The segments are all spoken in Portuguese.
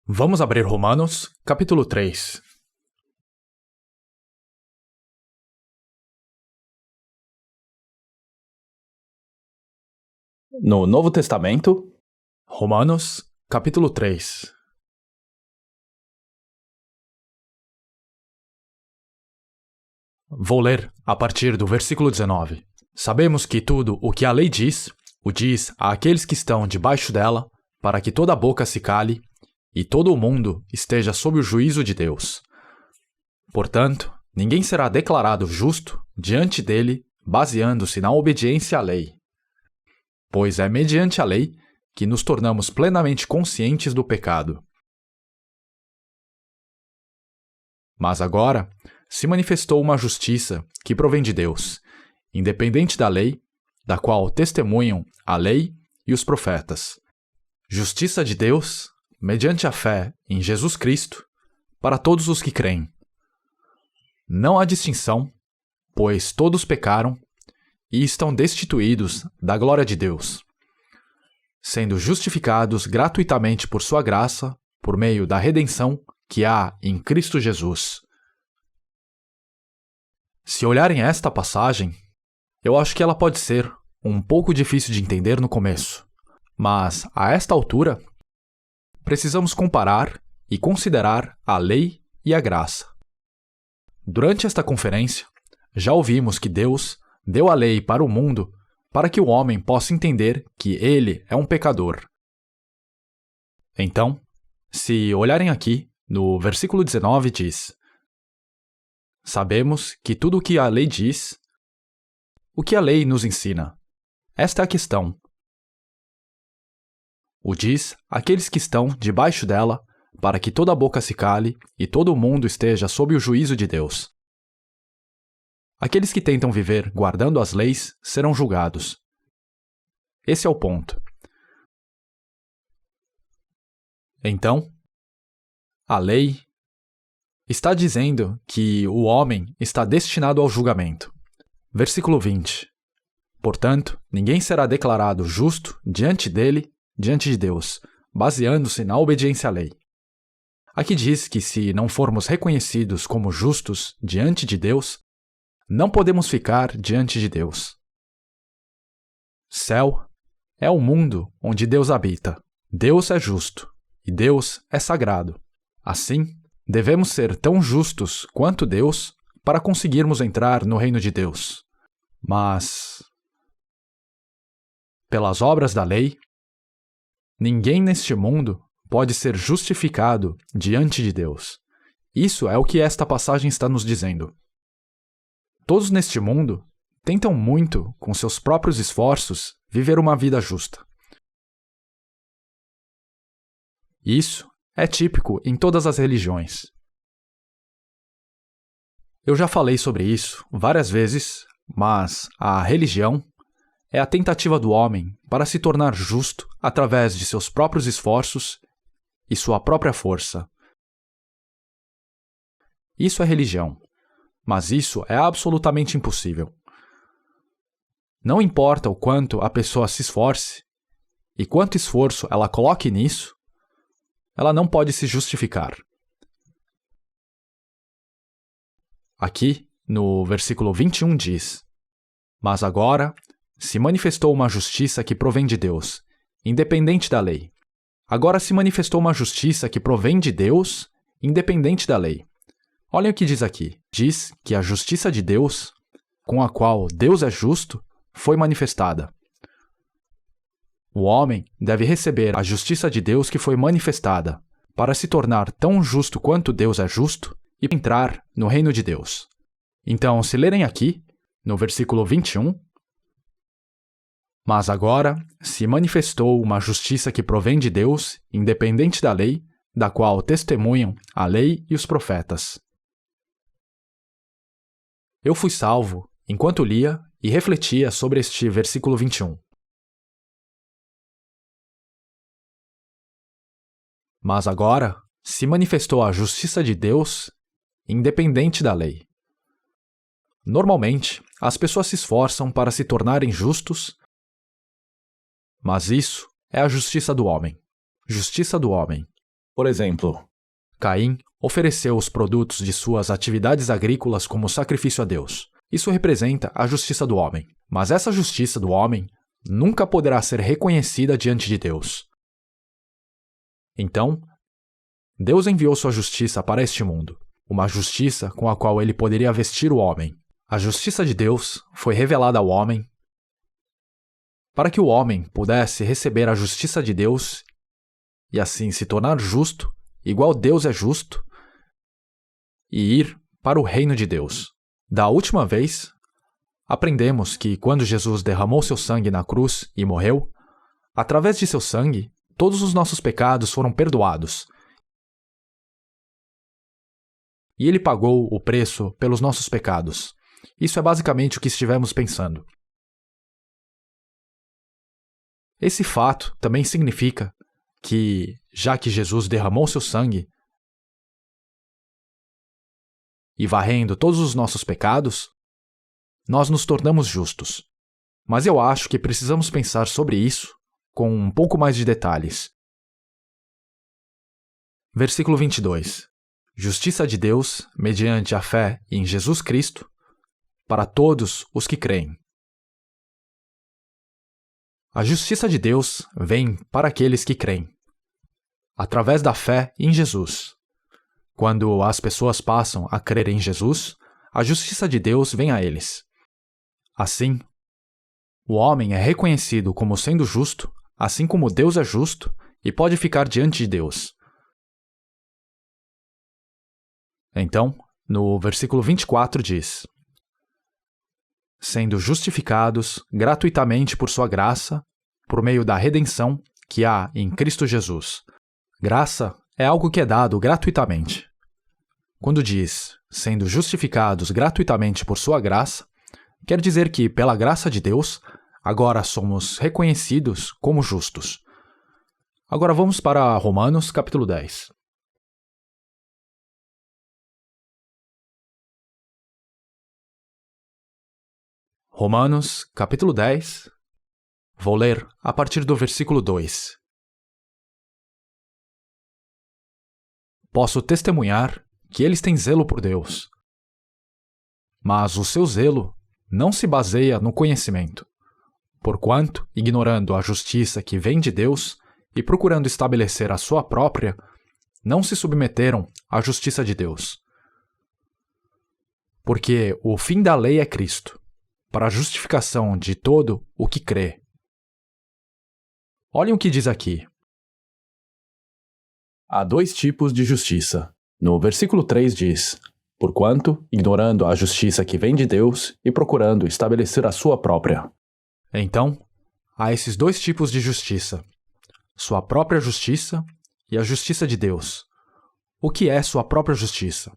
Vamos abrir Romanos, capítulo 3. No Novo Testamento, Romanos, capítulo 3. Vou ler a partir do versículo 19. Sabemos que tudo o que a lei diz, o diz àqueles que estão debaixo dela, para que toda boca se cale e todo o mundo esteja sob o juízo de Deus. Portanto, ninguém será declarado justo diante dele, baseando-se na obediência à lei. Pois é mediante a lei que nos tornamos plenamente conscientes do pecado. Mas agora se manifestou uma justiça que provém de Deus, independente da lei, da qual testemunham a lei e os profetas. Justiça de Deus, mediante a fé em Jesus Cristo, para todos os que creem. Não há distinção, pois todos pecaram e estão destituídos da glória de Deus, sendo justificados gratuitamente por sua graça, por meio da redenção que há em Cristo Jesus. Se olharem esta passagem, eu acho que ela pode ser um pouco difícil de entender no começo, mas a esta altura, precisamos comparar e considerar a lei e a graça. Durante esta conferência, já ouvimos que Deus deu a lei para o mundo para que o homem possa entender que ele é um pecador. Então, se olharem aqui, no versículo 19 diz: Sabemos que tudo o que a lei diz, o que a lei nos ensina. Esta é a questão. O diz àqueles que estão debaixo dela, para que toda boca se cale e todo o mundo esteja sob o juízo de Deus. Aqueles que tentam viver guardando as leis serão julgados. Esse é o ponto. Então, a lei está dizendo que o homem está destinado ao julgamento. Versículo 20. Portanto, ninguém será declarado justo diante dele, diante de Deus, baseando-se na obediência à lei. Aqui diz que se não formos reconhecidos como justos diante de Deus, não podemos ficar diante de Deus. Céu é o mundo onde Deus habita. Deus é justo e Deus é sagrado. Assim, devemos ser tão justos quanto Deus para conseguirmos entrar no reino de Deus. Mas, pelas obras da lei, ninguém neste mundo pode ser justificado diante de Deus. Isso é o que esta passagem está nos dizendo. Todos neste mundo tentam muito, com seus próprios esforços, viver uma vida justa. Isso é típico em todas as religiões. Eu já falei sobre isso várias vezes, mas a religião é a tentativa do homem para se tornar justo através de seus próprios esforços e sua própria força. Isso é religião, mas isso é absolutamente impossível. Não importa o quanto a pessoa se esforce e quanto esforço ela coloque nisso, ela não pode se justificar. Aqui, no versículo 21 diz: Mas agora se manifestou uma justiça que provém de Deus, independente da lei. Agora se manifestou uma justiça que provém de Deus, independente da lei. Olhem o que diz aqui. Diz que a justiça de Deus, com a qual Deus é justo, foi manifestada. O homem deve receber a justiça de Deus que foi manifestada, para se tornar tão justo quanto Deus é justo e entrar no reino de Deus. Então, se lerem aqui, no versículo 21, Mas agora se manifestou uma justiça que provém de Deus, independente da lei, da qual testemunham a lei e os profetas. Eu fui salvo enquanto lia e refletia sobre este versículo 21. Mas agora se manifestou a justiça de Deus, independente da lei. Normalmente, as pessoas se esforçam para se tornarem justos, mas isso é a justiça do homem. Justiça do homem. Por exemplo, Caim ofereceu os produtos de suas atividades agrícolas como sacrifício a Deus. Isso representa a justiça do homem. Mas essa justiça do homem nunca poderá ser reconhecida diante de Deus. Então, Deus enviou sua justiça para este mundo, uma justiça com a qual ele poderia vestir o homem. A justiça de Deus foi revelada ao homem para que o homem pudesse receber a justiça de Deus e assim se tornar justo, igual Deus é justo, e ir para o reino de Deus. Da última vez, aprendemos que quando Jesus derramou seu sangue na cruz e morreu, através de seu sangue, todos os nossos pecados foram perdoados. E ele pagou o preço pelos nossos pecados. Isso é basicamente o que estivemos pensando. Esse fato também significa que, já que Jesus derramou seu sangue e varrendo todos os nossos pecados, nós nos tornamos justos. Mas eu acho que precisamos pensar sobre isso com um pouco mais de detalhes. Versículo 22. Justiça de Deus, mediante a fé em Jesus Cristo, para todos os que creem. A justiça de Deus vem para aqueles que creem, através da fé em Jesus. Quando as pessoas passam a crer em Jesus, a justiça de Deus vem a eles. Assim, o homem é reconhecido como sendo justo, assim como Deus é justo, e pode ficar diante de Deus. Então, no versículo 24 diz: sendo justificados gratuitamente por sua graça, por meio da redenção que há em Cristo Jesus. Graça é algo que é dado gratuitamente. Quando diz sendo justificados gratuitamente por sua graça, quer dizer que, pela graça de Deus, agora somos reconhecidos como justos. Agora vamos para Romanos, capítulo 10. Romanos, capítulo 10. Vou ler a partir do versículo 2. Posso testemunhar que eles têm zelo por Deus, mas o seu zelo não se baseia no conhecimento, porquanto, ignorando a justiça que vem de Deus e procurando estabelecer a sua própria, não se submeteram à justiça de Deus. Porque o fim da lei é Cristo, para a justificação de todo o que crê. Olhem o que diz aqui. há dois tipos de justiça. No versículo 3 diz: porquanto, ignorando a justiça que vem de Deus e procurando estabelecer a sua própria. Então, há esses dois tipos de justiça: sua própria justiça e a justiça de Deus. O que é sua própria justiça?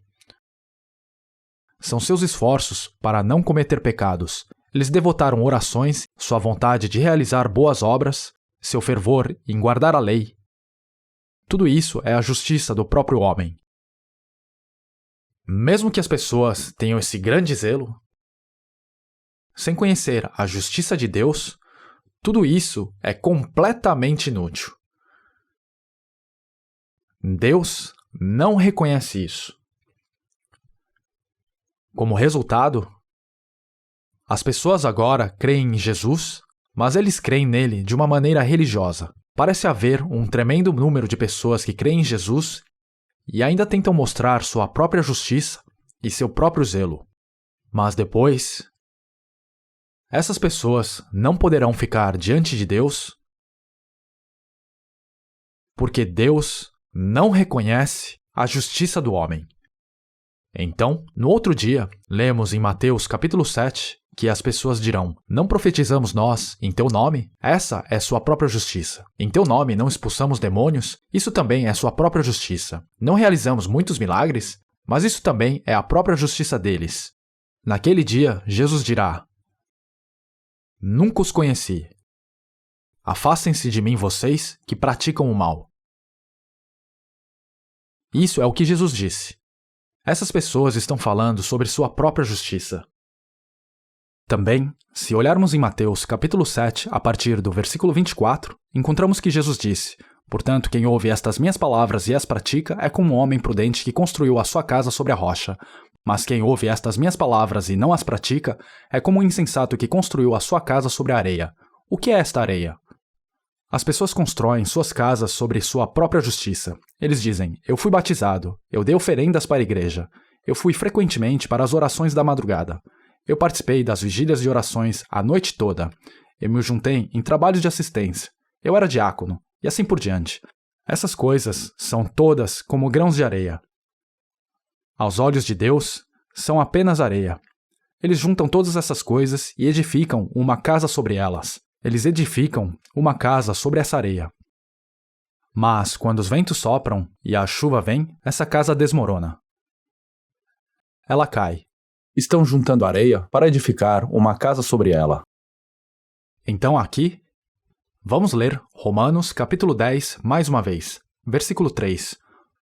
São seus esforços para não cometer pecados. Eles devotaram orações, sua vontade de realizar boas obras, seu fervor em guardar a lei. Tudo isso é a justiça do próprio homem. Mesmo que as pessoas tenham esse grande zelo, sem conhecer a justiça de Deus, tudo isso é completamente inútil. Deus não reconhece isso. Como resultado, as pessoas agora creem em Jesus, mas eles creem nele de uma maneira religiosa. Parece haver um tremendo número de pessoas que creem em Jesus e ainda tentam mostrar sua própria justiça e seu próprio zelo. Mas depois, essas pessoas não poderão ficar diante de Deus porque Deus não reconhece a justiça do homem. Então, no outro dia, lemos em Mateus capítulo 7 que as pessoas dirão: não profetizamos nós em teu nome? Essa é sua própria justiça. Em teu nome não expulsamos demônios? Isso também é sua própria justiça. Não realizamos muitos milagres? Mas isso também é a própria justiça deles. Naquele dia, Jesus dirá: nunca os conheci. Afastem-se de mim vocês que praticam o mal. Isso é o que Jesus disse. Essas pessoas estão falando sobre sua própria justiça. Também, se olharmos em Mateus capítulo 7, a partir do versículo 24, encontramos que Jesus disse: Portanto, quem ouve estas minhas palavras e as pratica é como um homem prudente que construiu a sua casa sobre a rocha. Mas quem ouve estas minhas palavras e não as pratica é como um insensato que construiu a sua casa sobre a areia. O que é esta areia? As pessoas constroem suas casas sobre sua própria justiça. Eles dizem: eu fui batizado, eu dei oferendas para a igreja, eu fui frequentemente para as orações da madrugada, eu participei das vigílias de orações a noite toda, eu me juntei em trabalhos de assistência, eu era diácono, e assim por diante. Essas coisas são todas como grãos de areia. Aos olhos de Deus, são apenas areia. Eles juntam todas essas coisas e edificam uma casa sobre elas. Eles edificam uma casa sobre essa areia. Mas, quando os ventos sopram e a chuva vem, essa casa desmorona. Ela cai. Estão juntando areia para edificar uma casa sobre ela. Então aqui, vamos ler Romanos capítulo 10 mais uma vez, versículo 3.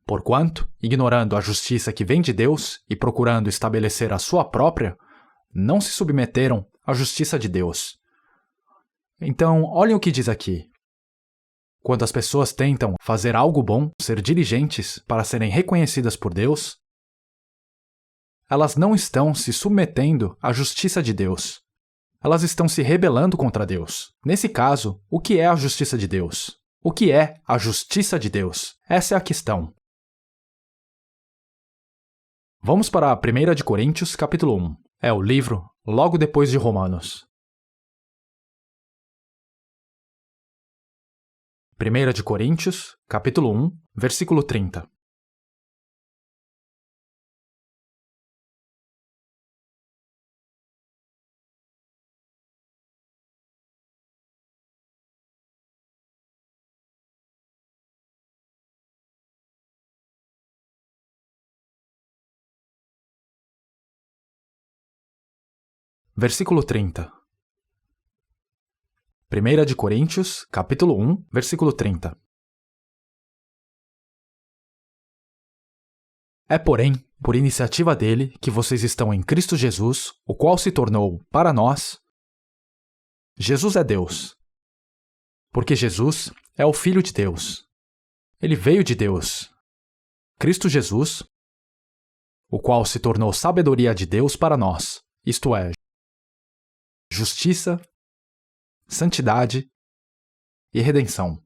Porquanto, ignorando a justiça que vem de Deus e procurando estabelecer a sua própria, não se submeteram à justiça de Deus. Então, olhem o que diz aqui. Quando as pessoas tentam fazer algo bom, ser diligentes para serem reconhecidas por Deus, elas não estão se submetendo à justiça de Deus. Elas estão se rebelando contra Deus. Nesse caso, o que é a justiça de Deus? O que é a justiça de Deus? Essa é a questão. Vamos para 1 de Coríntios, capítulo 1. É o livro logo depois de Romanos. 1 de Coríntios, capítulo 1, versículo 30. Versículo 30. 1 de Coríntios, capítulo 1, versículo 30. É, porém, por iniciativa dele que vocês estão em Cristo Jesus, o qual se tornou, para nós, Jesus é Deus. Porque Jesus é o Filho de Deus. Ele veio de Deus. Cristo Jesus, o qual se tornou sabedoria de Deus para nós, isto é, justiça, santidade e redenção.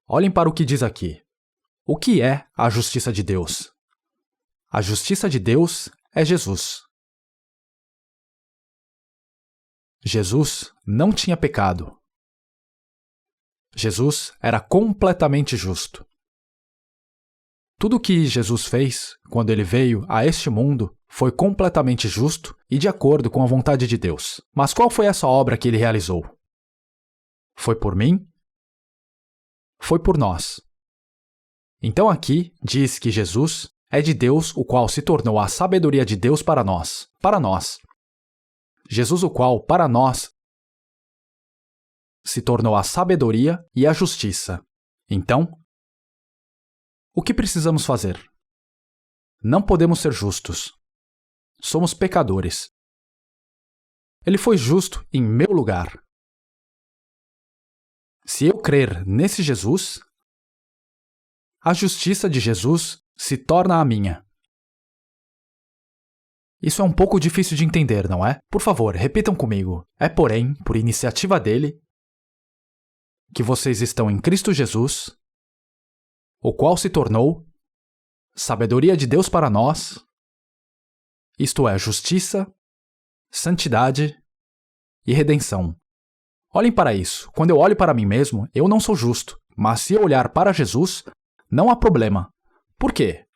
Olhem para o que diz aqui. O que é a justiça de Deus? A justiça de Deus é Jesus. Jesus não tinha pecado. Jesus era completamente justo. Tudo o que Jesus fez, quando ele veio a este mundo, foi completamente justo e de acordo com a vontade de Deus. Mas qual foi essa obra que ele realizou? Foi por mim? Foi por nós. Então aqui diz que Jesus é de Deus, o qual se tornou a sabedoria de Deus para nós. Para nós. Jesus, o qual, para nós, se tornou a sabedoria e a justiça. Então, o que precisamos fazer? Não podemos ser justos. Somos pecadores. Ele foi justo em meu lugar. Se eu crer nesse Jesus, a justiça de Jesus se torna a minha. Isso é um pouco difícil de entender, não é? Por favor, repitam comigo. É, porém, por iniciativa dele, que vocês estão em Cristo Jesus, o qual se tornou sabedoria de Deus para nós, isto é, justiça, santidade e redenção. Olhem para isso. Quando eu olho para mim mesmo, eu não sou justo. Mas se eu olhar para Jesus, não há problema. Por quê?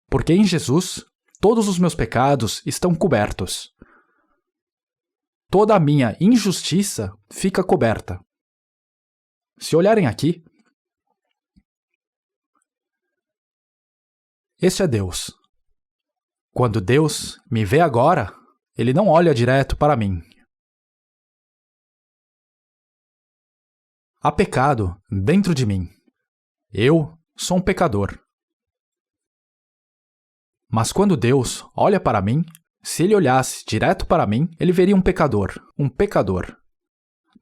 Porque em Jesus, todos os meus pecados estão cobertos. Toda a minha injustiça fica coberta. Se olharem aqui, este é Deus. Quando Deus me vê agora, ele não olha direto para mim. Há pecado dentro de mim. Eu sou um pecador. Mas quando Deus olha para mim, se ele olhasse direto para mim, ele veria um pecador.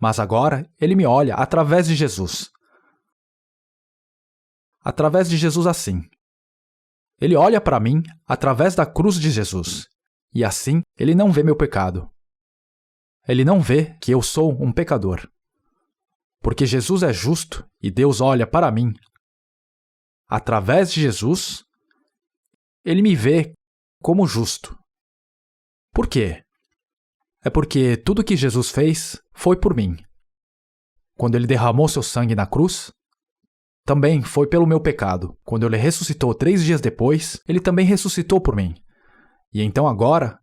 Mas agora ele me olha através de Jesus. Através de Jesus assim. Ele olha para mim através da cruz de Jesus. E assim ele não vê meu pecado. Ele não vê que eu sou um pecador. Porque Jesus é justo e Deus olha para mim. Através de Jesus, ele me vê como justo. Por quê? É porque tudo que Jesus fez foi por mim. Quando ele derramou seu sangue na cruz, também foi pelo meu pecado. Quando ele ressuscitou 3 dias depois, ele também ressuscitou por mim. E então agora,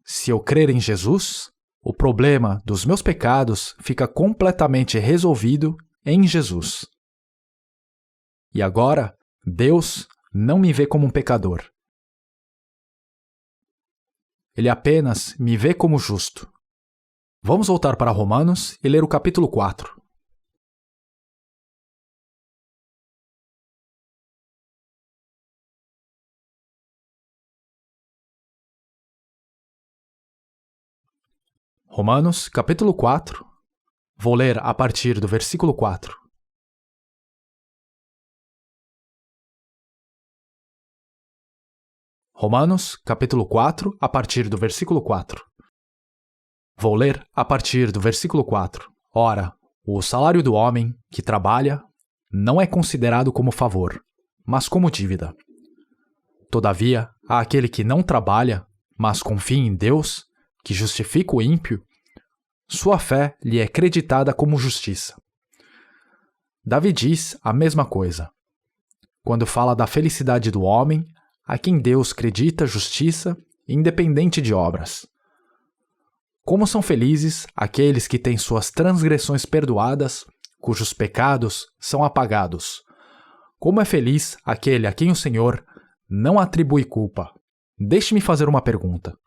se eu crer em Jesus, o problema dos meus pecados fica completamente resolvido em Jesus. E agora, Deus não me vê como um pecador. Ele apenas me vê como justo. Vamos voltar para Romanos e ler o capítulo 4. Romanos, capítulo 4. Vou ler a partir do versículo 4. Romanos, capítulo 4, a partir do versículo 4. Vou ler a partir do versículo 4. Ora, o salário do homem que trabalha não é considerado como favor, mas como dívida. Todavia, há aquele que não trabalha, mas confia em Deus, que justifica o ímpio, sua fé lhe é creditada como justiça. Davi diz a mesma coisa. Quando fala da felicidade do homem, a quem Deus acredita justiça, independente de obras. Como são felizes aqueles que têm suas transgressões perdoadas, cujos pecados são apagados. Como é feliz aquele a quem o Senhor não atribui culpa. Deixe-me fazer uma pergunta.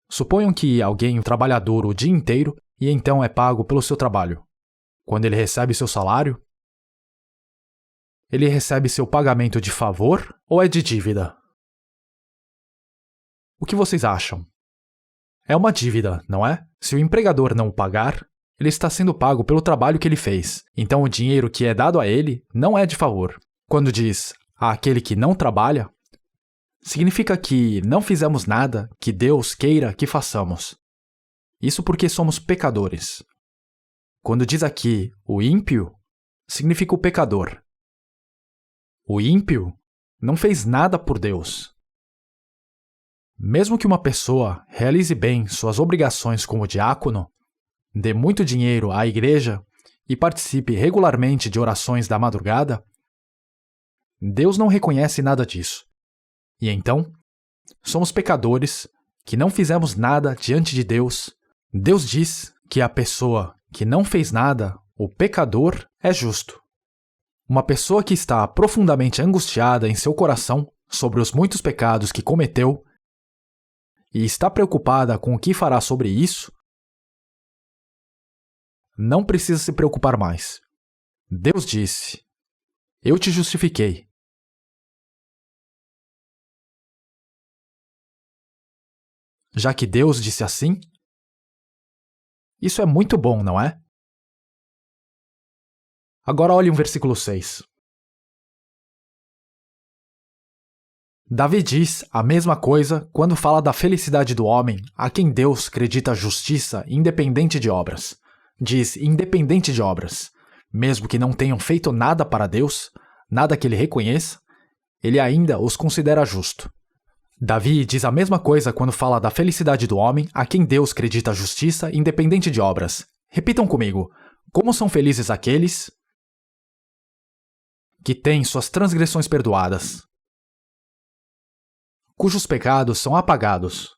Suponham que alguém trabalha duro o dia inteiro e então é pago pelo seu trabalho. Quando ele recebe seu salário, ele recebe seu pagamento de favor ou é de dívida? O que vocês acham? É uma dívida, não é? Se o empregador não o pagar, ele está sendo pago pelo trabalho que ele fez. Então o dinheiro que é dado a ele não é de favor. Quando diz àquele que não trabalha, significa que não fizemos nada que Deus queira que façamos. Isso porque somos pecadores. Quando diz aqui o ímpio, significa o pecador. O ímpio não fez nada por Deus. Mesmo que uma pessoa realize bem suas obrigações como diácono, dê muito dinheiro à igreja e participe regularmente de orações da madrugada, Deus não reconhece nada disso. E então, somos pecadores que não fizemos nada diante de Deus. Deus diz que a pessoa que não fez nada, o pecador, é justo. Uma pessoa que está profundamente angustiada em seu coração sobre os muitos pecados que cometeu e está preocupada com o que fará sobre isso, não precisa se preocupar mais. Deus disse: Eu te justifiquei. Já que Deus disse assim, isso é muito bom, não é? Agora olhe o versículo 6. Davi diz a mesma coisa quando fala da felicidade do homem a quem Deus acredita justiça independente de obras. Diz independente de obras. Mesmo que não tenham feito nada para Deus, nada que ele reconheça, ele ainda os considera justo. Davi diz a mesma coisa quando fala da felicidade do homem a quem Deus acredita justiça independente de obras. Repitam comigo. Como são felizes aqueles que têm suas transgressões perdoadas, cujos pecados são apagados.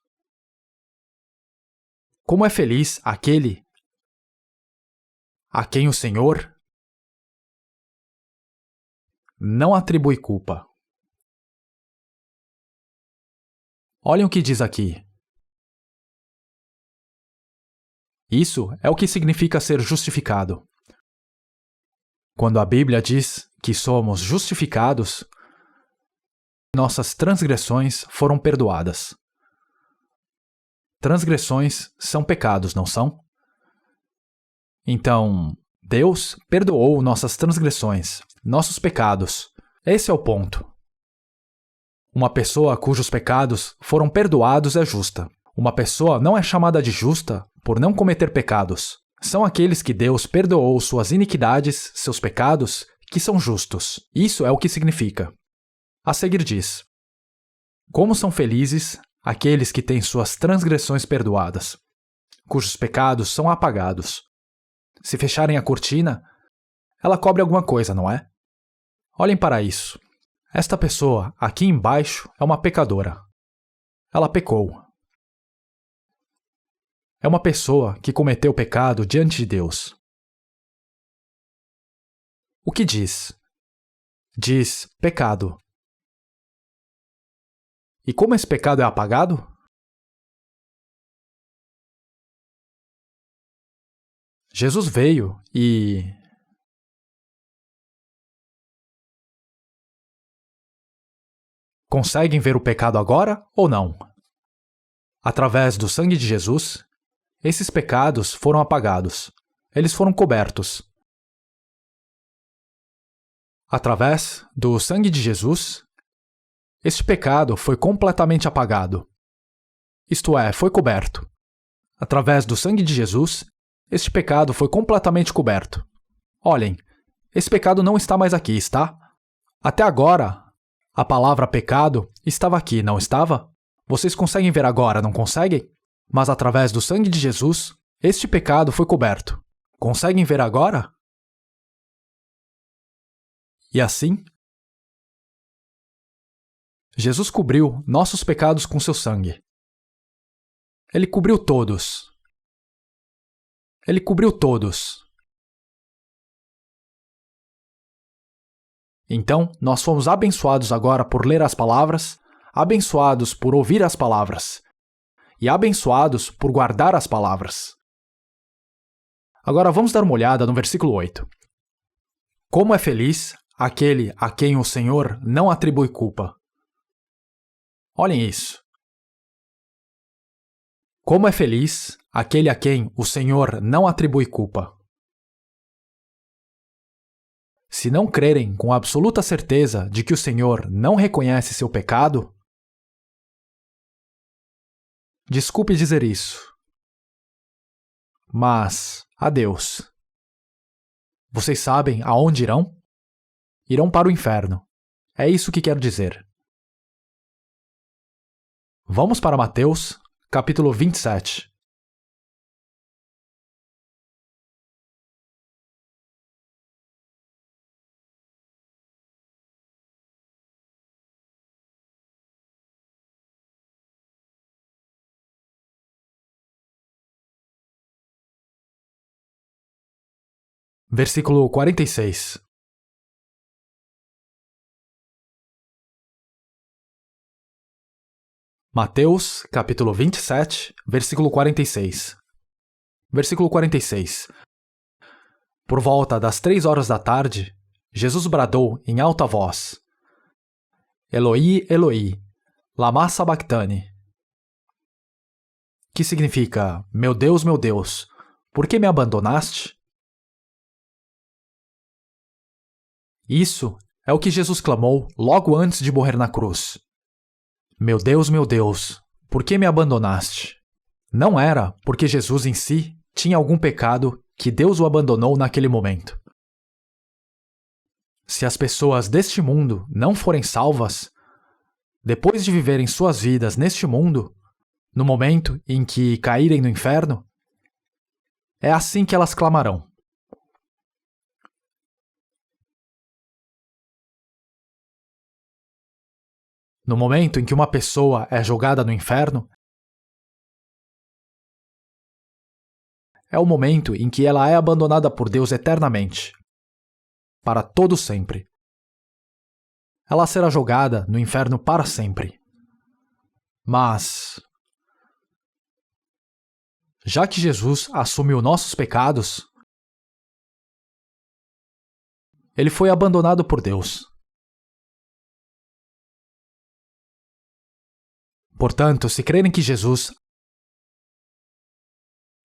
Como é feliz aquele a quem o Senhor não atribui culpa. Olhem o que diz aqui. Isso é o que significa ser justificado. Quando a Bíblia diz que somos justificados, nossas transgressões foram perdoadas. Transgressões são pecados, não são? Então, Deus perdoou nossas transgressões, nossos pecados. Esse é o ponto. Uma pessoa cujos pecados foram perdoados é justa. Uma pessoa não é chamada de justa por não cometer pecados. São aqueles que Deus perdoou suas iniquidades, seus pecados, que são justos. Isso é o que significa. A seguir diz: como são felizes aqueles que têm suas transgressões perdoadas, cujos pecados são apagados. Se fecharem a cortina, ela cobre alguma coisa, não é? Olhem para isso. Esta pessoa aqui embaixo é uma pecadora. Ela pecou. É uma pessoa que cometeu pecado diante de Deus. O que diz? Diz pecado. E como esse pecado é apagado? Jesus veio e... Conseguem ver o pecado agora ou não? Através do sangue de Jesus, esses pecados foram apagados. Eles foram cobertos. Através do sangue de Jesus, este pecado foi completamente apagado. Isto é, foi coberto. Através do sangue de Jesus, este pecado foi completamente coberto. Olhem, esse pecado não está mais aqui, está? Até agora, a palavra pecado estava aqui, não estava? Vocês conseguem ver agora, não conseguem? Mas através do sangue de Jesus, este pecado foi coberto. Conseguem ver agora? E assim, Jesus cobriu nossos pecados com seu sangue. Ele cobriu todos. Ele cobriu todos. Então, nós fomos abençoados agora por ler as palavras, abençoados por ouvir as palavras, e abençoados por guardar as palavras. Agora vamos dar uma olhada no versículo 8. Como é feliz aquele a quem o Senhor não atribui culpa. Olhem isso. Como é feliz aquele a quem o Senhor não atribui culpa. Se não crerem com absoluta certeza de que o Senhor não reconhece seu pecado, desculpe dizer isso, mas adeus. Vocês sabem aonde irão? Irão para o inferno. É isso que quero dizer. Vamos para Mateus, capítulo 27. Versículo 46. Mateus, capítulo 27, versículo 46. Versículo 46. Por volta das 3 horas da tarde, Jesus bradou em alta voz: Eloi, Eloi, lama sabachthani. Que significa: meu Deus, por que me abandonaste? Isso é o que Jesus clamou logo antes de morrer na cruz. Meu Deus, por que me abandonaste? Não era porque Jesus em si tinha algum pecado que Deus o abandonou naquele momento. Se as pessoas deste mundo não forem salvas, depois de viverem suas vidas neste mundo, no momento em que caírem no inferno, é assim que elas clamarão. No momento em que uma pessoa é jogada no inferno, é o momento em que ela é abandonada por Deus eternamente, para todo sempre. Ela será jogada no inferno para sempre. Mas, já que Jesus assumiu nossos pecados, ele foi abandonado por Deus. Portanto, se crerem que Jesus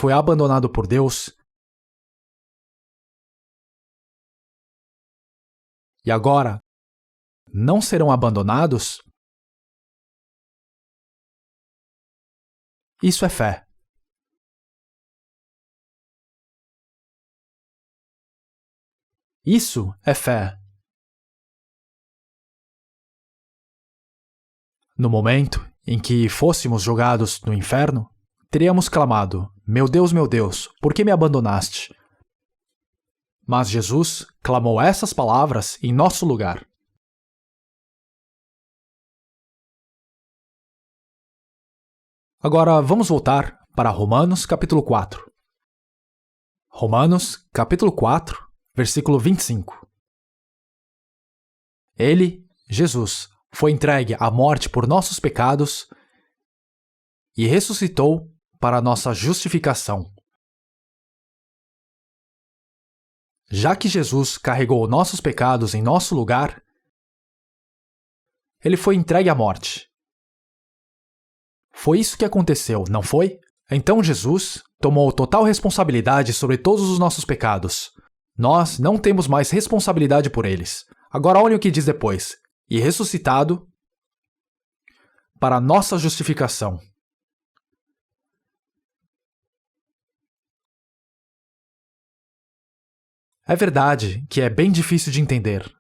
foi abandonado por Deus, e agora não serão abandonados? Isso é fé. Isso é fé. No momento em que fôssemos jogados no inferno, teríamos clamado: meu Deus, por que me abandonaste? Mas Jesus clamou essas palavras em nosso lugar. Agora vamos voltar para Romanos capítulo 4. Romanos capítulo 4, versículo 25. Ele, Jesus, foi entregue à morte por nossos pecados e ressuscitou para nossa justificação. Já que Jesus carregou nossos pecados em nosso lugar, ele foi entregue à morte. Foi isso que aconteceu, não foi? Então Jesus tomou total responsabilidade sobre todos os nossos pecados. Nós não temos mais responsabilidade por eles. Agora olhem o que diz depois. E ressuscitado para nossa justificação. É verdade que é bem difícil de entender.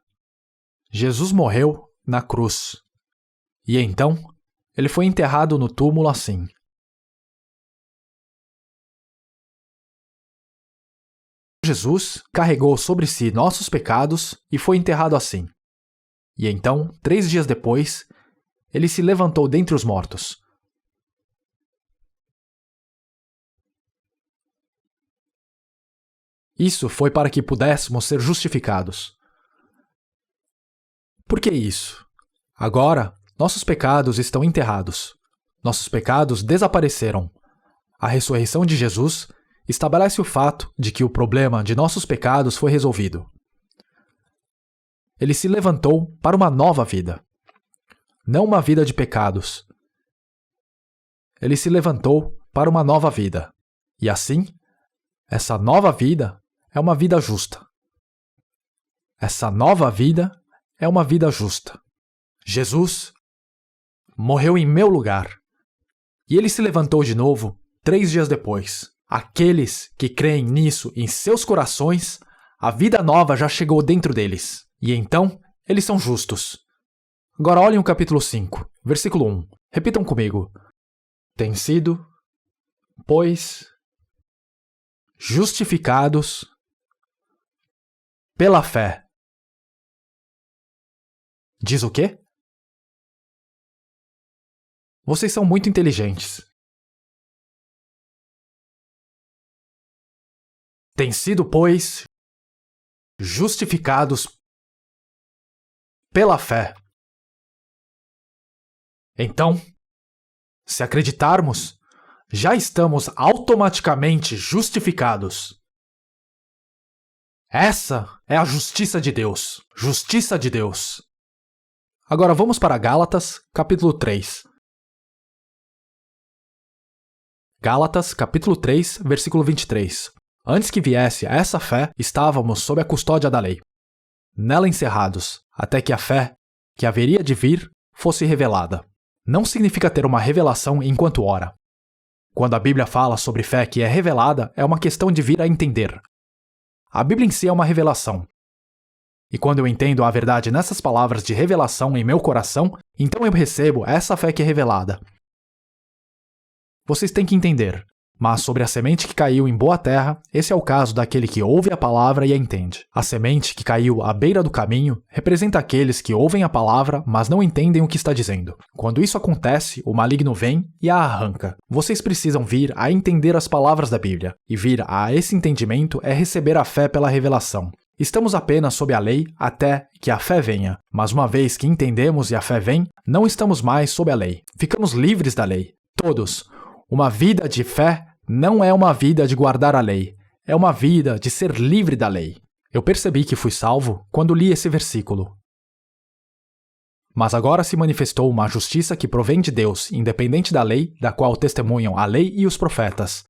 Jesus morreu na cruz. E então, ele foi enterrado no túmulo assim. Jesus carregou sobre si nossos pecados e foi enterrado assim. E então, 3 dias depois, ele se levantou dentre os mortos. Isso foi para que pudéssemos ser justificados. Por que isso? Agora, nossos pecados estão enterrados. Nossos pecados desapareceram. A ressurreição de Jesus estabelece o fato de que o problema de nossos pecados foi resolvido. Ele se levantou para uma nova vida. Não uma vida de pecados. Ele se levantou para uma nova vida. E assim, essa nova vida é uma vida justa. Essa nova vida é uma vida justa. Jesus morreu em meu lugar. E ele se levantou de novo 3 dias depois. Aqueles que creem nisso em seus corações, a vida nova já chegou dentro deles. E então, eles são justos. Agora olhem o capítulo 5, versículo 1. Repitam comigo. Tem sido, pois, justificados pela fé. Diz o quê? Vocês são muito inteligentes. Tem sido, pois, justificados pela fé. Então, se acreditarmos, já estamos automaticamente justificados. Essa é a justiça de Deus. Justiça de Deus. Agora vamos para Gálatas, capítulo 3. Gálatas, capítulo 3, versículo 23. Antes que viesse essa fé, estávamos sob a custódia da lei, nela encerrados, até que a fé, que haveria de vir, fosse revelada. Não significa ter uma revelação enquanto ora. Quando a Bíblia fala sobre fé que é revelada, é uma questão de vir a entender. A Bíblia em si é uma revelação. E quando eu entendo a verdade nessas palavras de revelação em meu coração, então eu recebo essa fé que é revelada. Vocês têm que entender. Mas sobre a semente que caiu em boa terra, esse é o caso daquele que ouve a palavra e a entende. A semente que caiu à beira do caminho representa aqueles que ouvem a palavra, mas não entendem o que está dizendo. Quando isso acontece, o maligno vem e a arranca. Vocês precisam vir a entender as palavras da Bíblia, e vir a esse entendimento é receber a fé pela revelação. Estamos apenas sob a lei até que a fé venha, mas uma vez que entendemos e a fé vem, não estamos mais sob a lei. Ficamos livres da lei. Todos. Uma vida de fé não é uma vida de guardar a lei, é uma vida de ser livre da lei. Eu percebi que fui salvo quando li esse versículo. Mas agora se manifestou uma justiça que provém de Deus, independente da lei, da qual testemunham a lei e os profetas.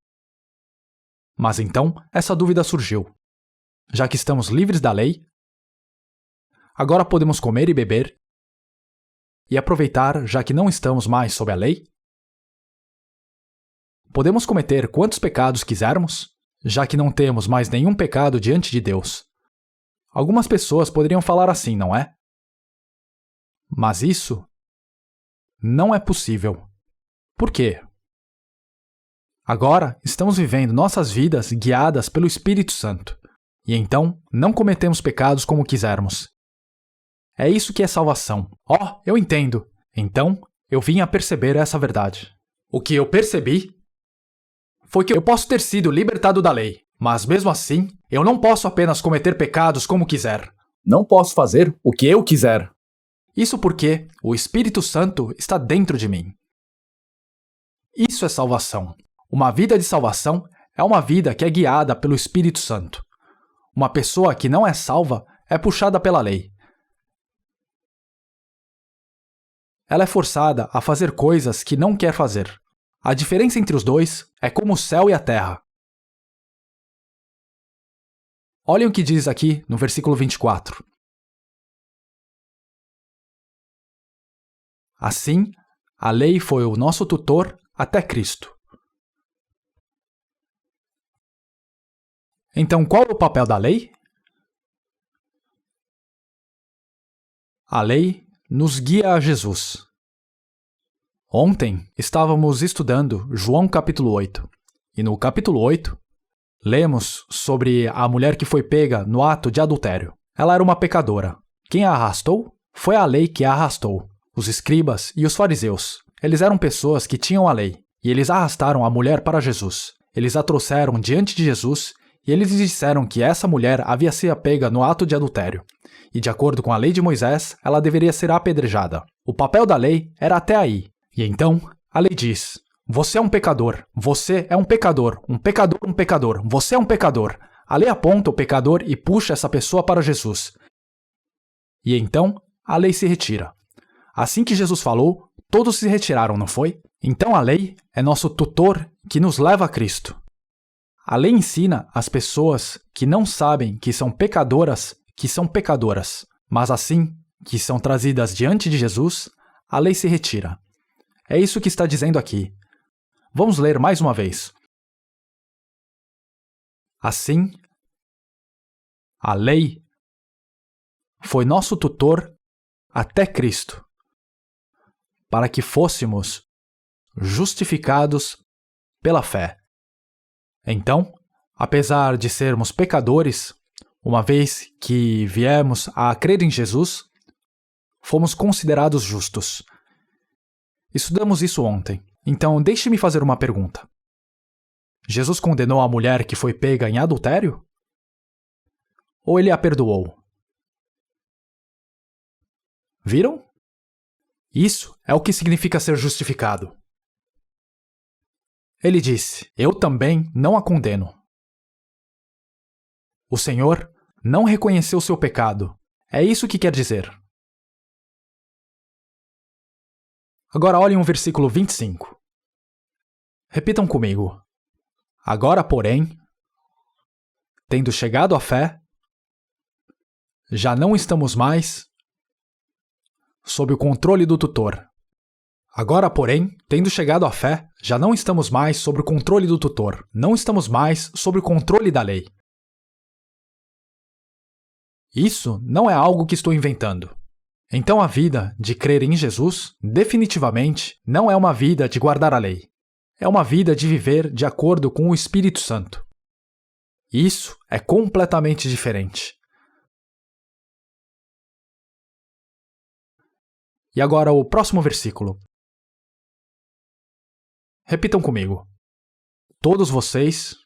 Mas então, essa dúvida surgiu. Já que estamos livres da lei, agora podemos comer e beber e aproveitar, já que não estamos mais sob a lei? Podemos cometer quantos pecados quisermos, já que não temos mais nenhum pecado diante de Deus. Algumas pessoas poderiam falar assim, não é? Mas isso não é possível. Por quê? Agora estamos vivendo nossas vidas guiadas pelo Espírito Santo, e então não cometemos pecados como quisermos. É isso que é salvação. Eu entendo. Então, eu vim a perceber essa verdade. O que eu percebi foi que eu posso ter sido libertado da lei, mas mesmo assim, eu não posso apenas cometer pecados como quiser. Não posso fazer o que eu quiser. Isso porque o Espírito Santo está dentro de mim. Isso é salvação. Uma vida de salvação é uma vida que é guiada pelo Espírito Santo. Uma pessoa que não é salva é puxada pela lei. Ela é forçada a fazer coisas que não quer fazer. A diferença entre os dois é como o céu e a terra. Olhem o que diz aqui no versículo 24. Assim, a lei foi o nosso tutor até Cristo. Então, qual é o papel da lei? A lei nos guia a Jesus. Ontem estávamos estudando João capítulo 8, e no capítulo 8, lemos sobre a mulher que foi pega no ato de adultério. Ela era uma pecadora. Quem a arrastou? Foi a lei que a arrastou. Os escribas e os fariseus. Eles eram pessoas que tinham a lei, e eles arrastaram a mulher para Jesus. Eles a trouxeram diante de Jesus, e eles lhe disseram que essa mulher havia sido pega no ato de adultério. E de acordo com a lei de Moisés, ela deveria ser apedrejada. O papel da lei era até aí. E então, a lei diz: você é um pecador, você é um pecador, um pecador, um pecador, você é um pecador. A lei aponta o pecador e puxa essa pessoa para Jesus. E então, a lei se retira. Assim que Jesus falou, todos se retiraram, não foi? Então a lei é nosso tutor que nos leva a Cristo. A lei ensina as pessoas que não sabem que são pecadoras, mas assim que são trazidas diante de Jesus, a lei se retira. É isso que está dizendo aqui. Vamos ler mais uma vez. Assim, a lei foi nosso tutor até Cristo, para que fôssemos justificados pela fé. Então, apesar de sermos pecadores, uma vez que viemos a crer em Jesus, fomos considerados justos. Estudamos isso ontem, então deixe-me fazer uma pergunta. Jesus condenou a mulher que foi pega em adultério? Ou ele a perdoou? Viram? Isso é o que significa ser justificado. Ele disse: eu também não a condeno. O Senhor não reconheceu seu pecado. É isso que quer dizer. Agora olhem o versículo 25. Repitam comigo. Agora, porém, tendo chegado à fé, já não estamos mais sob o controle do tutor. Agora, porém, tendo chegado à fé, já não estamos mais sob o controle do tutor. Não estamos mais sob o controle da lei. Isso não é algo que estou inventando. Então a vida de crer em Jesus, definitivamente, não é uma vida de guardar a lei. É uma vida de viver de acordo com o Espírito Santo. Isso é completamente diferente. E agora o próximo versículo. Repitam comigo. Todos vocês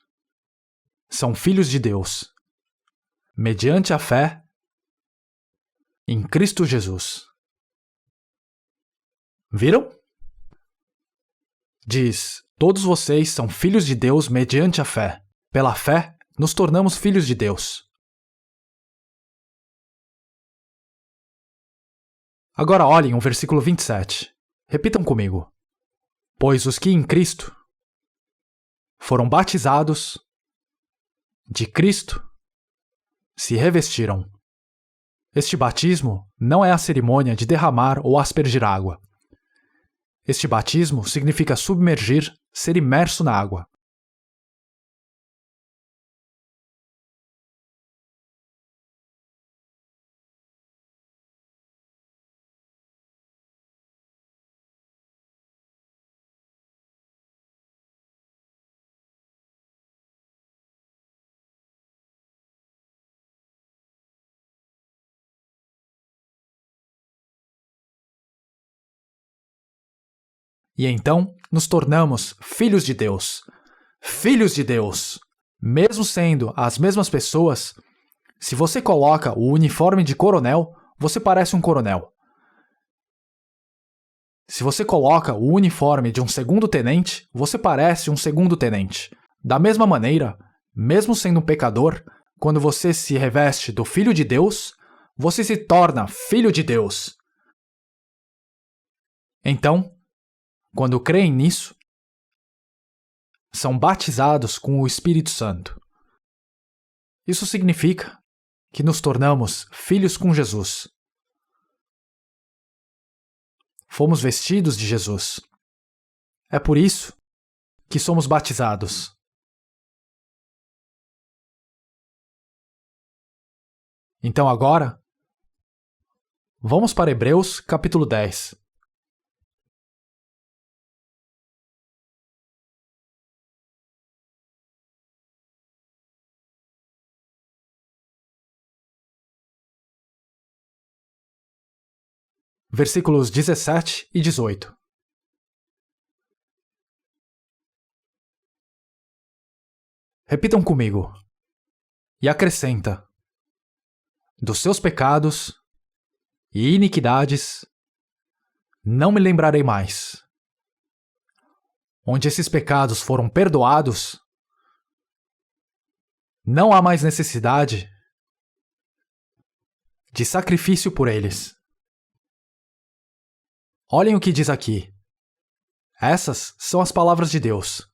são filhos de Deus, mediante a fé em Cristo Jesus. Viram? Diz: todos vocês são filhos de Deus mediante a fé. Pela fé, nos tornamos filhos de Deus. Agora olhem o versículo 27. Repitam comigo. Pois os que em Cristo foram batizados, de Cristo se revestiram. Este batismo não é a cerimônia de derramar ou aspergir água. Este batismo significa submergir, ser imerso na água. E então nos tornamos filhos de Deus. Filhos de Deus! Mesmo sendo as mesmas pessoas, se você coloca o uniforme de coronel, você parece um coronel. Se você coloca o uniforme de um segundo-tenente, você parece um segundo-tenente. Da mesma maneira, mesmo sendo um pecador, quando você se reveste do Filho de Deus, você se torna filho de Deus. Então, quando creem nisso, são batizados com o Espírito Santo. Isso significa que nos tornamos filhos com Jesus. Fomos vestidos de Jesus. É por isso que somos batizados. Então agora, vamos para Hebreus capítulo 10. Versículos 17 e 18. Repitam comigo. E acrescenta: dos seus pecados e iniquidades não me lembrarei mais. Onde esses pecados foram perdoados, não há mais necessidade de sacrifício por eles. Olhem o que diz aqui. Essas são as palavras de Deus.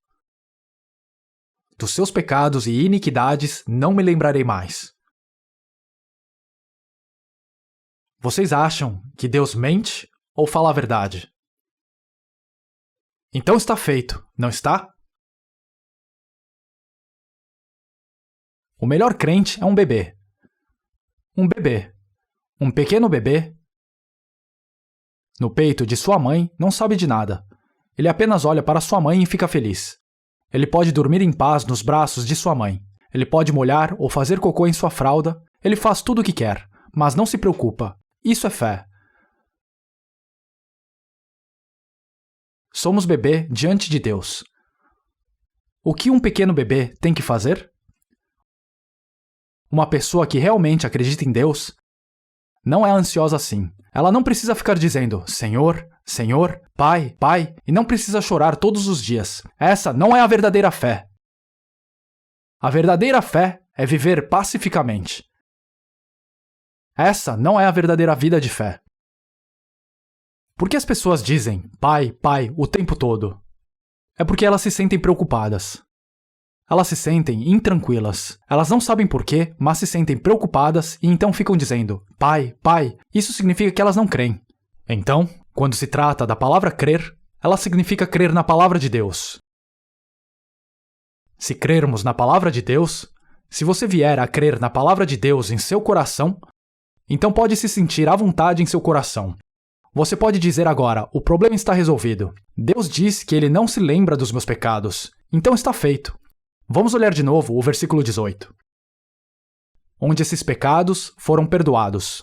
Dos seus pecados e iniquidades não me lembrarei mais. Vocês acham que Deus mente ou fala a verdade? Então está feito, não está? O melhor crente é um bebê. Um bebê. Um pequeno bebê no peito de sua mãe não sabe de nada. Ele apenas olha para sua mãe e fica feliz. Ele pode dormir em paz nos braços de sua mãe. Ele pode molhar ou fazer cocô em sua fralda. Ele faz tudo o que quer, mas não se preocupa. Isso é fé. Somos bebê diante de Deus. O que um pequeno bebê tem que fazer? Uma pessoa que realmente acredita em Deus não é ansiosa assim. Ela não precisa ficar dizendo Senhor, Senhor, Pai, Pai, e não precisa chorar todos os dias. Essa não é a verdadeira fé. A verdadeira fé é viver pacificamente. Essa não é a verdadeira vida de fé. Por que as pessoas dizem Pai, Pai o tempo todo? É porque elas se sentem preocupadas. Elas se sentem intranquilas. Elas não sabem porquê, mas se sentem preocupadas e então ficam dizendo Pai, Pai. Isso significa que elas não creem. Então, quando se trata da palavra crer, ela significa crer na palavra de Deus. Se crermos na palavra de Deus, se você vier a crer na palavra de Deus em seu coração, então pode se sentir à vontade em seu coração. Você pode dizer agora, o problema está resolvido. Deus diz que Ele não se lembra dos meus pecados. Então está feito. Vamos olhar de novo o versículo 18. Onde esses pecados foram perdoados.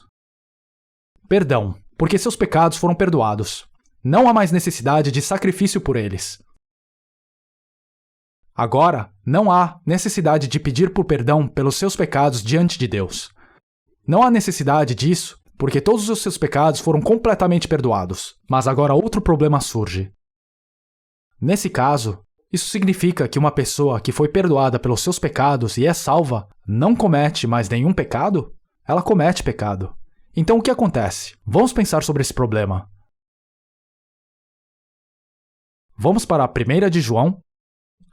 Perdão, porque seus pecados foram perdoados. Não há mais necessidade de sacrifício por eles. Agora, não há necessidade de pedir por perdão pelos seus pecados diante de Deus. Não há necessidade disso, porque todos os seus pecados foram completamente perdoados. Mas agora outro problema surge. Nesse caso, isso significa que uma pessoa que foi perdoada pelos seus pecados e é salva não comete mais nenhum pecado? Ela comete pecado. Então o que acontece? Vamos pensar sobre esse problema. Vamos para a 1 de João,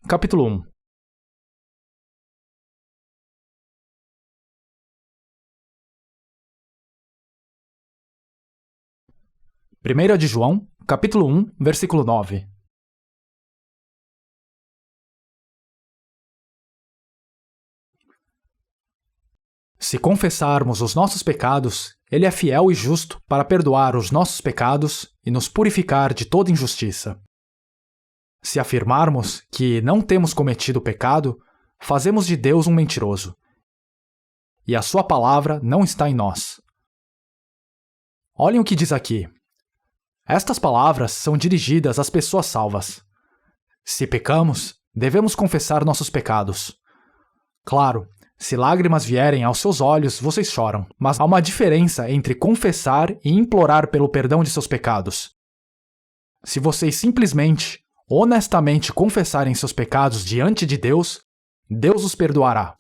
capítulo 1. 1 de João, capítulo 1, versículo 9. Se confessarmos os nossos pecados, Ele é fiel e justo para perdoar os nossos pecados e nos purificar de toda injustiça. Se afirmarmos que não temos cometido pecado, fazemos de Deus um mentiroso, e a sua palavra não está em nós. Olhem o que diz aqui. Estas palavras são dirigidas às pessoas salvas. Se pecamos, devemos confessar nossos pecados. Claro, se lágrimas vierem aos seus olhos, vocês choram, mas há uma diferença entre confessar e implorar pelo perdão de seus pecados. Se vocês simplesmente, honestamente confessarem seus pecados diante de Deus, Deus os perdoará.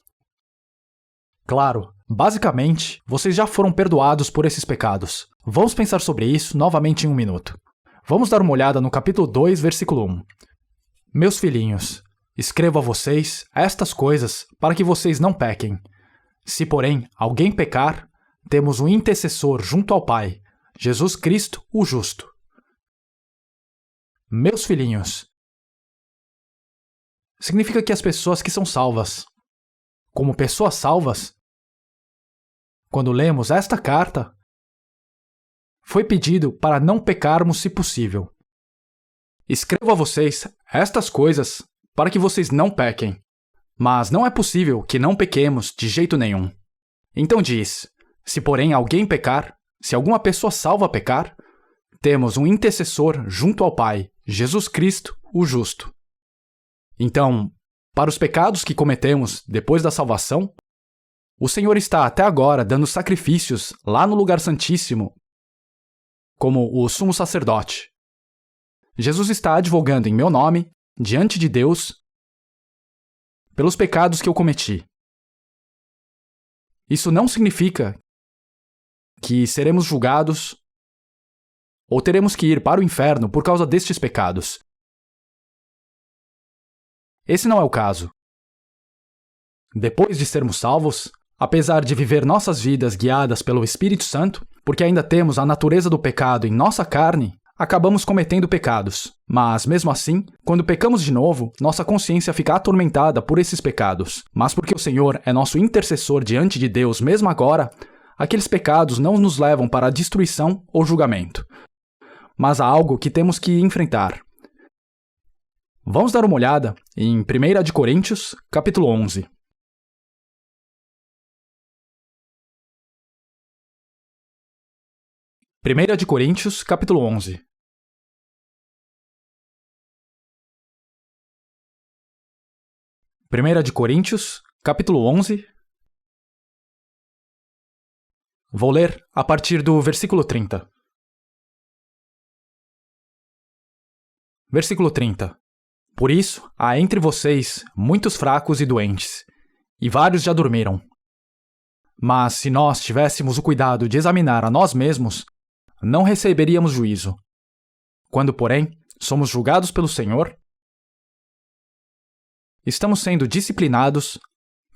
Claro, basicamente, vocês já foram perdoados por esses pecados. Vamos pensar sobre isso novamente em um minuto. Vamos dar uma olhada no capítulo 2, versículo 1. Meus filhinhos, escrevo a vocês estas coisas para que vocês não pequem. Se, porém, alguém pecar, temos um intercessor junto ao Pai, Jesus Cristo, o justo. Meus filhinhos. Significa que as pessoas que são salvas. Como pessoas salvas, quando lemos esta carta, foi pedido para não pecarmos se possível. Escrevo a vocês estas coisas para que vocês não pequem. Mas não é possível que não pequemos de jeito nenhum. Então diz, se porém alguém pecar, se alguma pessoa salva pecar, temos um intercessor junto ao Pai, Jesus Cristo, o justo. Então, para os pecados que cometemos depois da salvação, o Senhor está até agora dando sacrifícios lá no lugar santíssimo, como o sumo sacerdote. Jesus está advogando em meu nome, diante de Deus, pelos pecados que eu cometi. Isso não significa que seremos julgados ou teremos que ir para o inferno por causa destes pecados. Esse não é o caso. Depois de sermos salvos, apesar de viver nossas vidas guiadas pelo Espírito Santo, porque ainda temos a natureza do pecado em nossa carne, acabamos cometendo pecados. Mas, mesmo assim, quando pecamos de novo, nossa consciência fica atormentada por esses pecados. Mas porque o Senhor é nosso intercessor diante de Deus mesmo agora, aqueles pecados não nos levam para a destruição ou julgamento. Mas há algo que temos que enfrentar. Vamos dar uma olhada em 1 de Coríntios, capítulo 11. Primeira de Coríntios, capítulo 11. Primeira de Coríntios, capítulo 11. Vou ler a partir do versículo 30. Versículo 30. Por isso, há entre vocês muitos fracos e doentes, e vários já dormiram. Mas se nós tivéssemos o cuidado de examinar a nós mesmos, não receberíamos juízo. Quando, porém, somos julgados pelo Senhor, estamos sendo disciplinados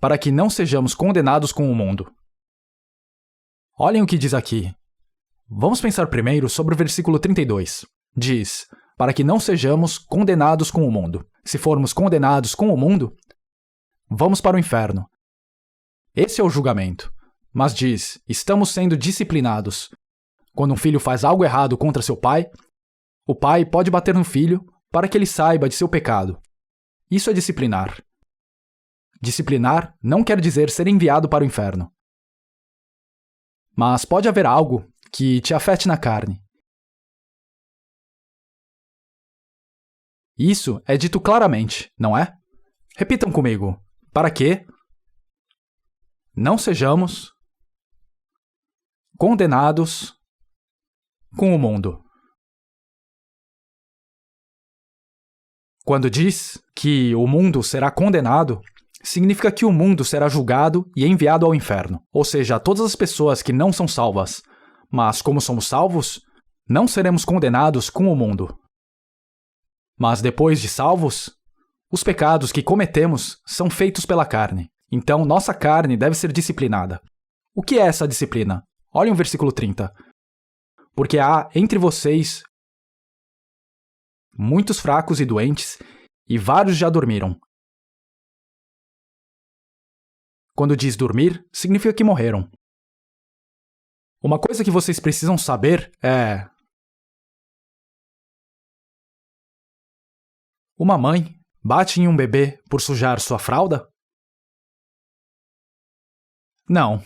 para que não sejamos condenados com o mundo. Olhem o que diz aqui. Vamos pensar primeiro sobre o versículo 32. Diz, para que não sejamos condenados com o mundo. Se formos condenados com o mundo, vamos para o inferno. Esse é o julgamento. Mas diz, estamos sendo disciplinados. Quando um filho faz algo errado contra seu pai, o pai pode bater no filho para que ele saiba de seu pecado. Isso é disciplinar. Disciplinar não quer dizer ser enviado para o inferno. Mas pode haver algo que te afete na carne. Isso é dito claramente, não é? Repitam comigo. Para que não sejamos condenados com o mundo. Quando diz que o mundo será condenado, significa que o mundo será julgado e enviado ao inferno, ou seja, todas as pessoas que não são salvas. Mas como somos salvos, não seremos condenados com o mundo. Mas depois de salvos, os pecados que cometemos são feitos pela carne. Então, nossa carne deve ser disciplinada. O que é essa disciplina? Olhem o versículo 30. porque há entre vocês muitos fracos e doentes, e vários já dormiram. Quando diz dormir, significa que morreram. Uma coisa que vocês precisam saber é: uma mãe bate em um bebê por sujar sua fralda? Não.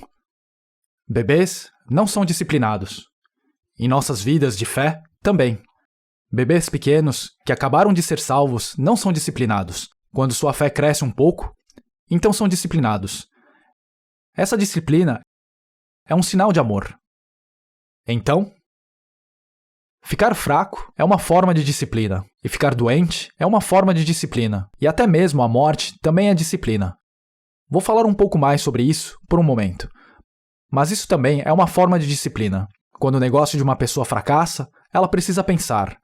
Bebês não são disciplinados. Em nossas vidas de fé, também. Bebês pequenos que acabaram de ser salvos não são disciplinados. Quando sua fé cresce um pouco, então são disciplinados. Essa disciplina é um sinal de amor. Então, ficar fraco é uma forma de disciplina, e ficar doente é uma forma de disciplina, e até mesmo a morte também é disciplina. Vou falar um pouco mais sobre isso por um momento. Mas isso também é uma forma de disciplina. Quando o negócio de uma pessoa fracassa, ela precisa pensar.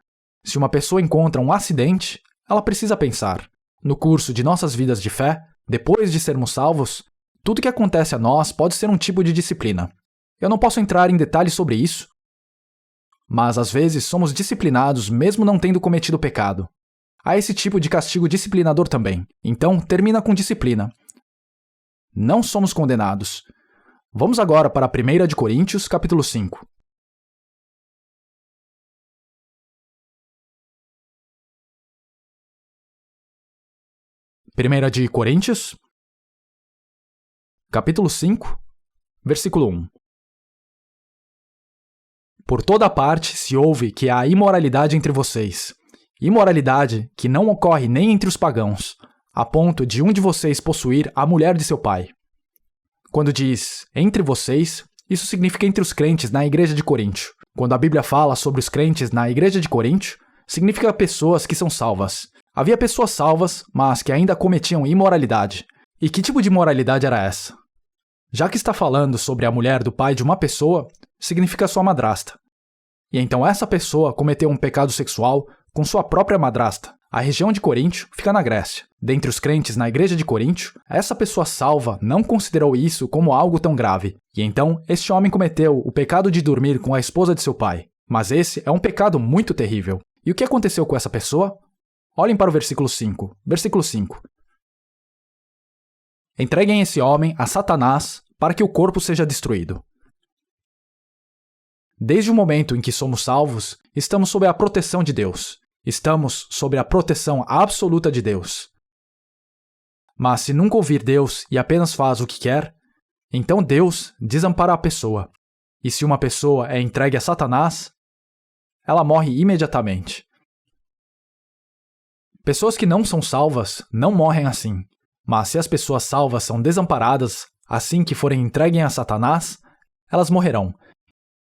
Se uma pessoa encontra um acidente, ela precisa pensar. No curso de nossas vidas de fé, depois de sermos salvos, tudo que acontece a nós pode ser um tipo de disciplina. Eu não posso entrar em detalhes sobre isso, mas às vezes somos disciplinados mesmo não tendo cometido pecado. Há esse tipo de castigo disciplinador também. Então, termina com disciplina. Não somos condenados. Vamos agora para 1 de Coríntios, capítulo 5. Primeira de Coríntios, capítulo 5, versículo 1. Por toda parte se ouve que há imoralidade entre vocês, imoralidade que não ocorre nem entre os pagãos, a ponto de um de vocês possuir a mulher de seu pai. Quando diz entre vocês, isso significa entre os crentes na igreja de Coríntio. Quando a Bíblia fala sobre os crentes na igreja de Coríntio, significa pessoas que são salvas. Havia pessoas salvas, mas que ainda cometiam imoralidade. E que tipo de imoralidade era essa? Já que está falando sobre a mulher do pai de uma pessoa, significa sua madrasta. E então essa pessoa cometeu um pecado sexual com sua própria madrasta. A região de Coríntio fica na Grécia. Dentre os crentes na igreja de Coríntio, essa pessoa salva não considerou isso como algo tão grave. E então este homem cometeu o pecado de dormir com a esposa de seu pai. Mas esse é um pecado muito terrível. E o que aconteceu com essa pessoa? Olhem para o versículo 5. Versículo 5. Entreguem esse homem a Satanás para que o corpo seja destruído. Desde o momento em que somos salvos, estamos sob a proteção de Deus. Estamos sob a proteção absoluta de Deus. Mas se nunca ouvir Deus e apenas faz o que quer, então Deus desampara a pessoa. E se uma pessoa é entregue a Satanás, ela morre imediatamente. Pessoas que não são salvas não morrem assim. Mas se as pessoas salvas são desamparadas assim que forem entreguem a Satanás, elas morrerão.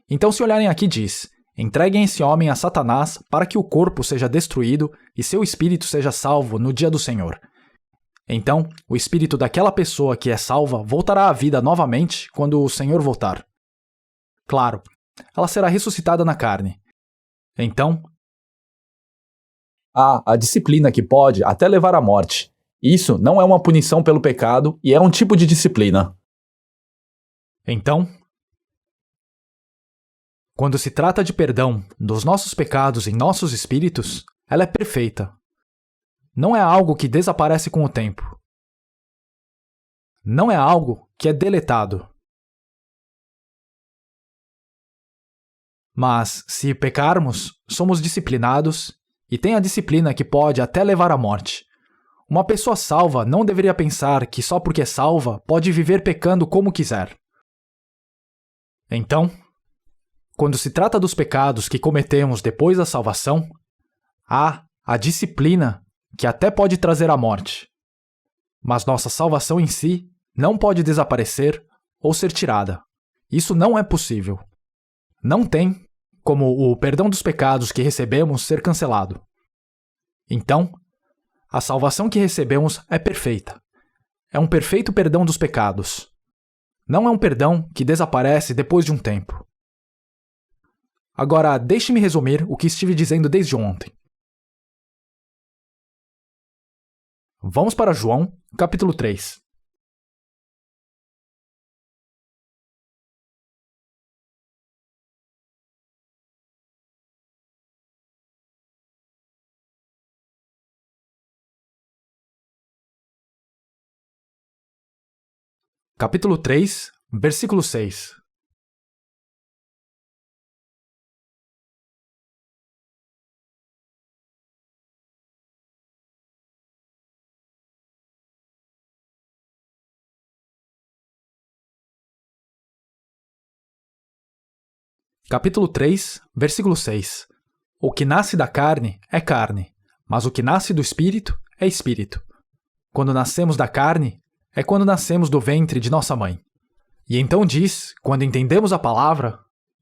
Então, se olharem aqui, diz: entreguem esse homem a Satanás para que o corpo seja destruído e seu espírito seja salvo no dia do Senhor. Então, o espírito daquela pessoa que é salva voltará à vida novamente quando o Senhor voltar. Claro, ela será ressuscitada na carne. Então, há a disciplina que pode até levar à morte. Isso não é uma punição pelo pecado e é um tipo de disciplina. Então, quando se trata de perdão dos nossos pecados em nossos espíritos, ela é perfeita. Não é algo que desaparece com o tempo. Não é algo que é deletado. Mas, se pecarmos, somos disciplinados e tem a disciplina que pode até levar à morte. Uma pessoa salva não deveria pensar que só porque é salva pode viver pecando como quiser. Então, quando se trata dos pecados que cometemos depois da salvação, há a disciplina que até pode trazer a morte. Mas nossa salvação em si não pode desaparecer ou ser tirada. Isso não é possível. Não tem como o perdão dos pecados que recebemos ser cancelado. Então, a salvação que recebemos é perfeita. É um perfeito perdão dos pecados. Não é um perdão que desaparece depois de um tempo. Agora, deixe-me resumir o que estive dizendo desde ontem. Vamos para João, capítulo 3. Capítulo 3, versículo 6. Capítulo 3, versículo 6. O que nasce da carne é carne, mas o que nasce do espírito é espírito. Quando nascemos da carne, é quando nascemos do ventre de nossa mãe. E então diz, quando entendemos a palavra,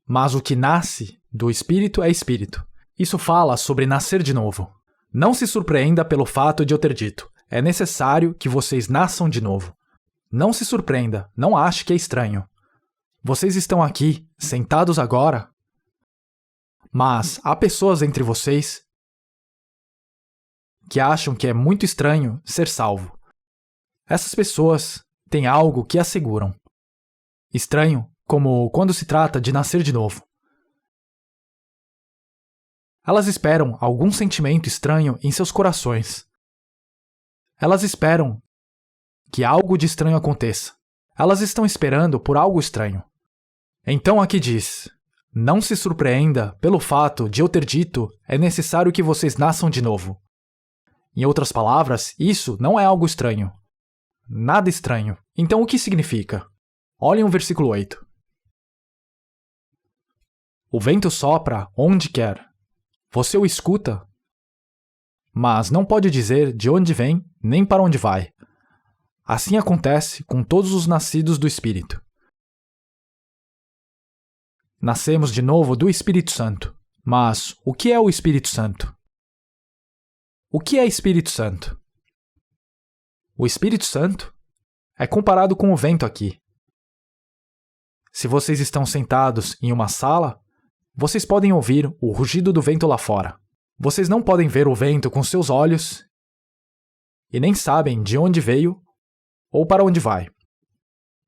mas o que nasce do espírito é espírito. Isso fala sobre nascer de novo. Não se surpreenda pelo fato de eu ter dito, é necessário que vocês nasçam de novo. Não se surpreenda, não ache que é estranho. Vocês estão aqui, sentados agora, mas há pessoas entre vocês que acham que é muito estranho ser salvo. Essas pessoas têm algo que asseguram. Estranho, como quando se trata de nascer de novo. Elas esperam algum sentimento estranho em seus corações. Elas esperam que algo de estranho aconteça. Elas estão esperando por algo estranho. Então aqui diz, não se surpreenda pelo fato de eu ter dito é necessário que vocês nasçam de novo. Em outras palavras, isso não é algo estranho. Nada estranho. Então o que significa? Olhem o versículo 8. O vento sopra onde quer. Você o escuta, mas não pode dizer de onde vem nem para onde vai. Assim acontece com todos os nascidos do Espírito. Nascemos de novo do Espírito Santo. Mas o que é o Espírito Santo? O que é Espírito Santo? O Espírito Santo é comparado com o vento aqui. Se vocês estão sentados em uma sala, vocês podem ouvir o rugido do vento lá fora. Vocês não podem ver o vento com seus olhos e nem sabem de onde veio ou para onde vai.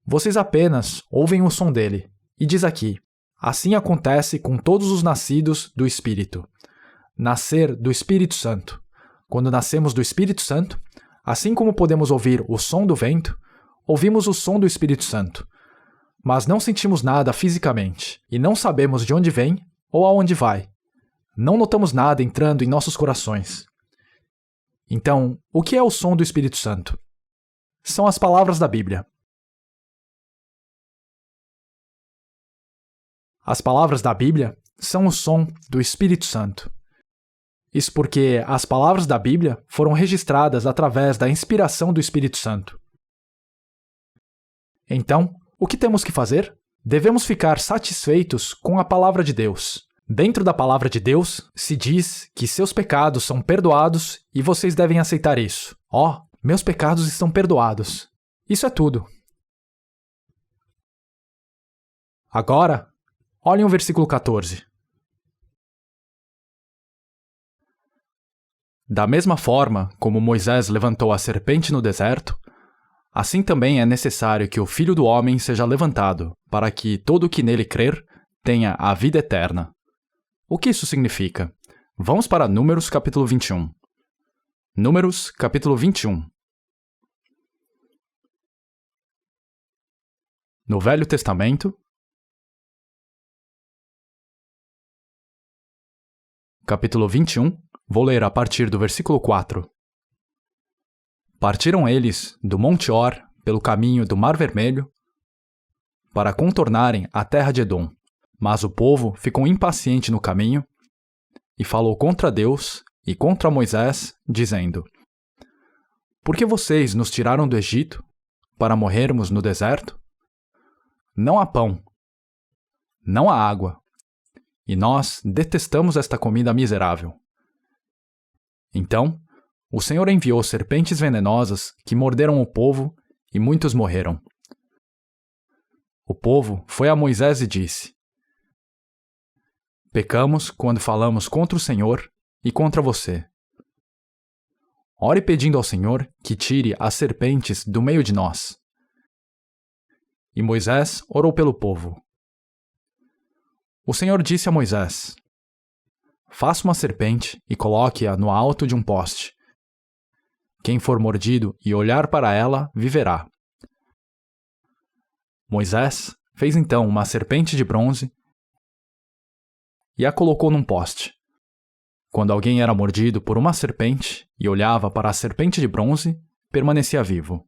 Vocês apenas ouvem o som dele. E diz aqui, assim acontece com todos os nascidos do Espírito. Nascer do Espírito Santo. Quando nascemos do Espírito Santo, assim como podemos ouvir o som do vento, ouvimos o som do Espírito Santo. Mas não sentimos nada fisicamente, e não sabemos de onde vem ou aonde vai. Não notamos nada entrando em nossos corações. Então, o que é o som do Espírito Santo? São as palavras da Bíblia. As palavras da Bíblia são o som do Espírito Santo. Isso porque as palavras da Bíblia foram registradas através da inspiração do Espírito Santo. Então, o que temos que fazer? Devemos ficar satisfeitos com a palavra de Deus. Dentro da palavra de Deus, se diz que seus pecados são perdoados e vocês devem aceitar isso. Ó, meus pecados estão perdoados. Isso é tudo. Agora, olhem o versículo 14. Da mesma forma como Moisés levantou a serpente no deserto, assim também é necessário que o Filho do Homem seja levantado, para que todo o que nele crer tenha a vida eterna. O que isso significa? Vamos para Números capítulo 21. Números capítulo 21. No Velho Testamento, capítulo 21, vou ler a partir do versículo 4. Partiram eles do Monte Or pelo caminho do Mar Vermelho para contornarem a terra de Edom. Mas o povo ficou impaciente no caminho e falou contra Deus e contra Moisés, dizendo: Por que vocês nos tiraram do Egito para morrermos no deserto? Não há pão, não há água, e nós detestamos esta comida miserável. Então, o Senhor enviou serpentes venenosas que morderam o povo e muitos morreram. O povo foi a Moisés e disse: Pecamos quando falamos contra o Senhor e contra você. Ore pedindo ao Senhor que tire as serpentes do meio de nós. E Moisés orou pelo povo. O Senhor disse a Moisés: Faça uma serpente e coloque-a no alto de um poste. Quem for mordido e olhar para ela, viverá. Moisés fez então uma serpente de bronze e a colocou num poste. Quando alguém era mordido por uma serpente e olhava para a serpente de bronze, permanecia vivo.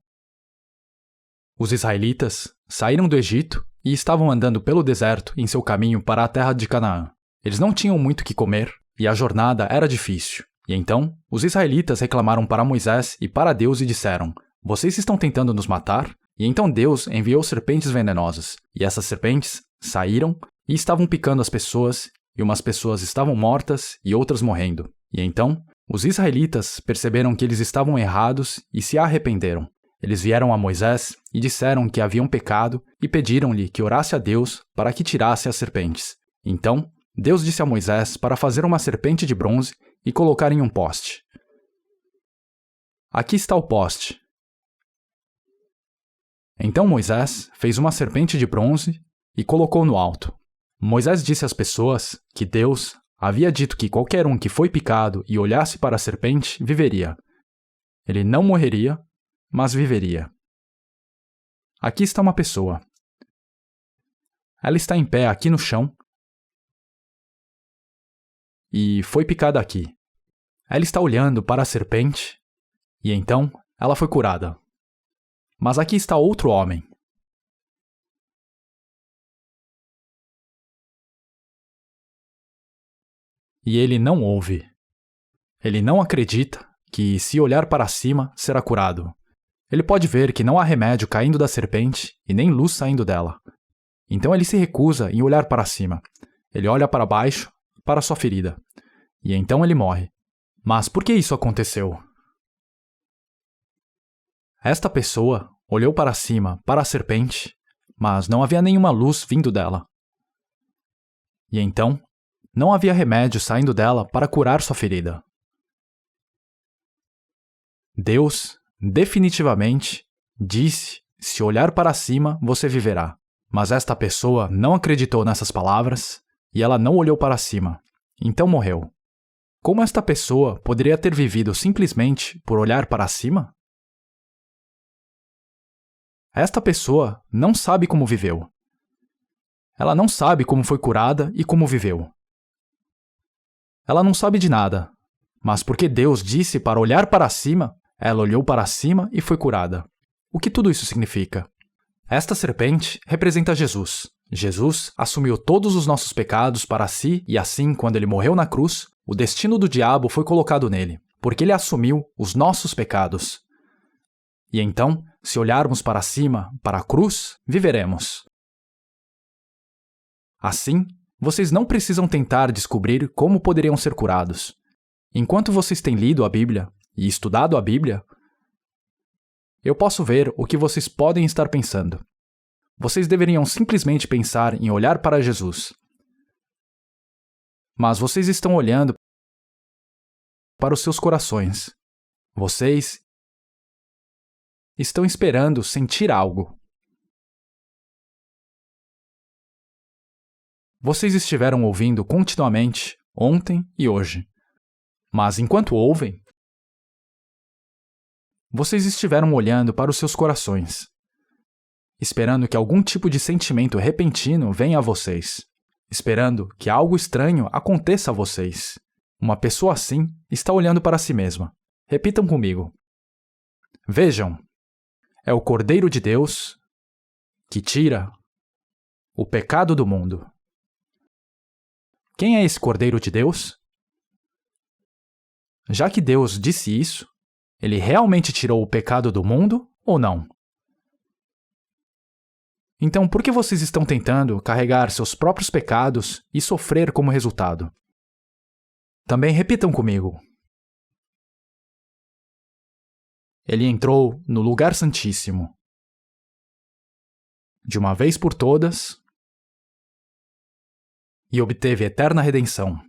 Os israelitas saíram do Egito e estavam andando pelo deserto em seu caminho para a terra de Canaã. Eles não tinham muito o que comer e a jornada era difícil. E então, os israelitas reclamaram para Moisés e para Deus e disseram: "Vocês estão tentando nos matar?" E então Deus enviou serpentes venenosas, e essas serpentes saíram e estavam picando as pessoas, e umas pessoas estavam mortas e outras morrendo. E então, os israelitas perceberam que eles estavam errados e se arrependeram. Eles vieram a Moisés e disseram que haviam pecado e pediram-lhe que orasse a Deus para que tirasse as serpentes. Então, Deus disse a Moisés para fazer uma serpente de bronze e colocar em um poste. Aqui está o poste. Então Moisés fez uma serpente de bronze e colocou no alto. Moisés disse às pessoas que Deus havia dito que qualquer um que foi picado e olhasse para a serpente viveria. Ele não morreria, mas viveria. Aqui está uma pessoa. Ela está em pé aqui no chão e foi picada aqui. Ela está olhando para a serpente e então ela foi curada. Mas aqui está outro homem. E ele não ouve. Ele não acredita que, se olhar para cima, será curado. Ele pode ver que não há remédio caindo da serpente e nem luz saindo dela. Então ele se recusa em olhar para cima. Ele olha para baixo, para sua ferida. E então ele morre. Mas por que isso aconteceu? Esta pessoa olhou para cima, para a serpente, mas não havia nenhuma luz vindo dela. E então, não havia remédio saindo dela para curar sua ferida. Deus, definitivamente, disse: "Se olhar para cima, você viverá." Mas esta pessoa não acreditou nessas palavras e ela não olhou para cima. Então morreu. Como esta pessoa poderia ter vivido simplesmente por olhar para cima? Esta pessoa não sabe como viveu. Ela não sabe como foi curada e como viveu. Ela não sabe de nada, mas porque Deus disse para olhar para cima, ela olhou para cima e foi curada. O que tudo isso significa? Esta serpente representa Jesus. Jesus assumiu todos os nossos pecados para si e assim, quando ele morreu na cruz, o destino do diabo foi colocado nele, porque ele assumiu os nossos pecados. E então, se olharmos para cima, para a cruz, viveremos. Assim, vocês não precisam tentar descobrir como poderiam ser curados. Enquanto vocês têm lido a Bíblia e estudado a Bíblia, eu posso ver o que vocês podem estar pensando. Vocês deveriam simplesmente pensar em olhar para Jesus. Mas vocês estão olhando para os seus corações. Vocês estão esperando sentir algo. Vocês estiveram ouvindo continuamente, ontem e hoje. Mas enquanto ouvem, vocês estiveram olhando para os seus corações, esperando que algum tipo de sentimento repentino venha a vocês, esperando que algo estranho aconteça a vocês. Uma pessoa assim está olhando para si mesma. Repitam comigo. Vejam, é o Cordeiro de Deus que tira o pecado do mundo. Quem é esse Cordeiro de Deus? Já que Deus disse isso, ele realmente tirou o pecado do mundo ou não? Então, por que vocês estão tentando carregar seus próprios pecados e sofrer como resultado? Também repitam comigo. Ele entrou no lugar santíssimo. De uma vez por todas, e obteve eterna redenção.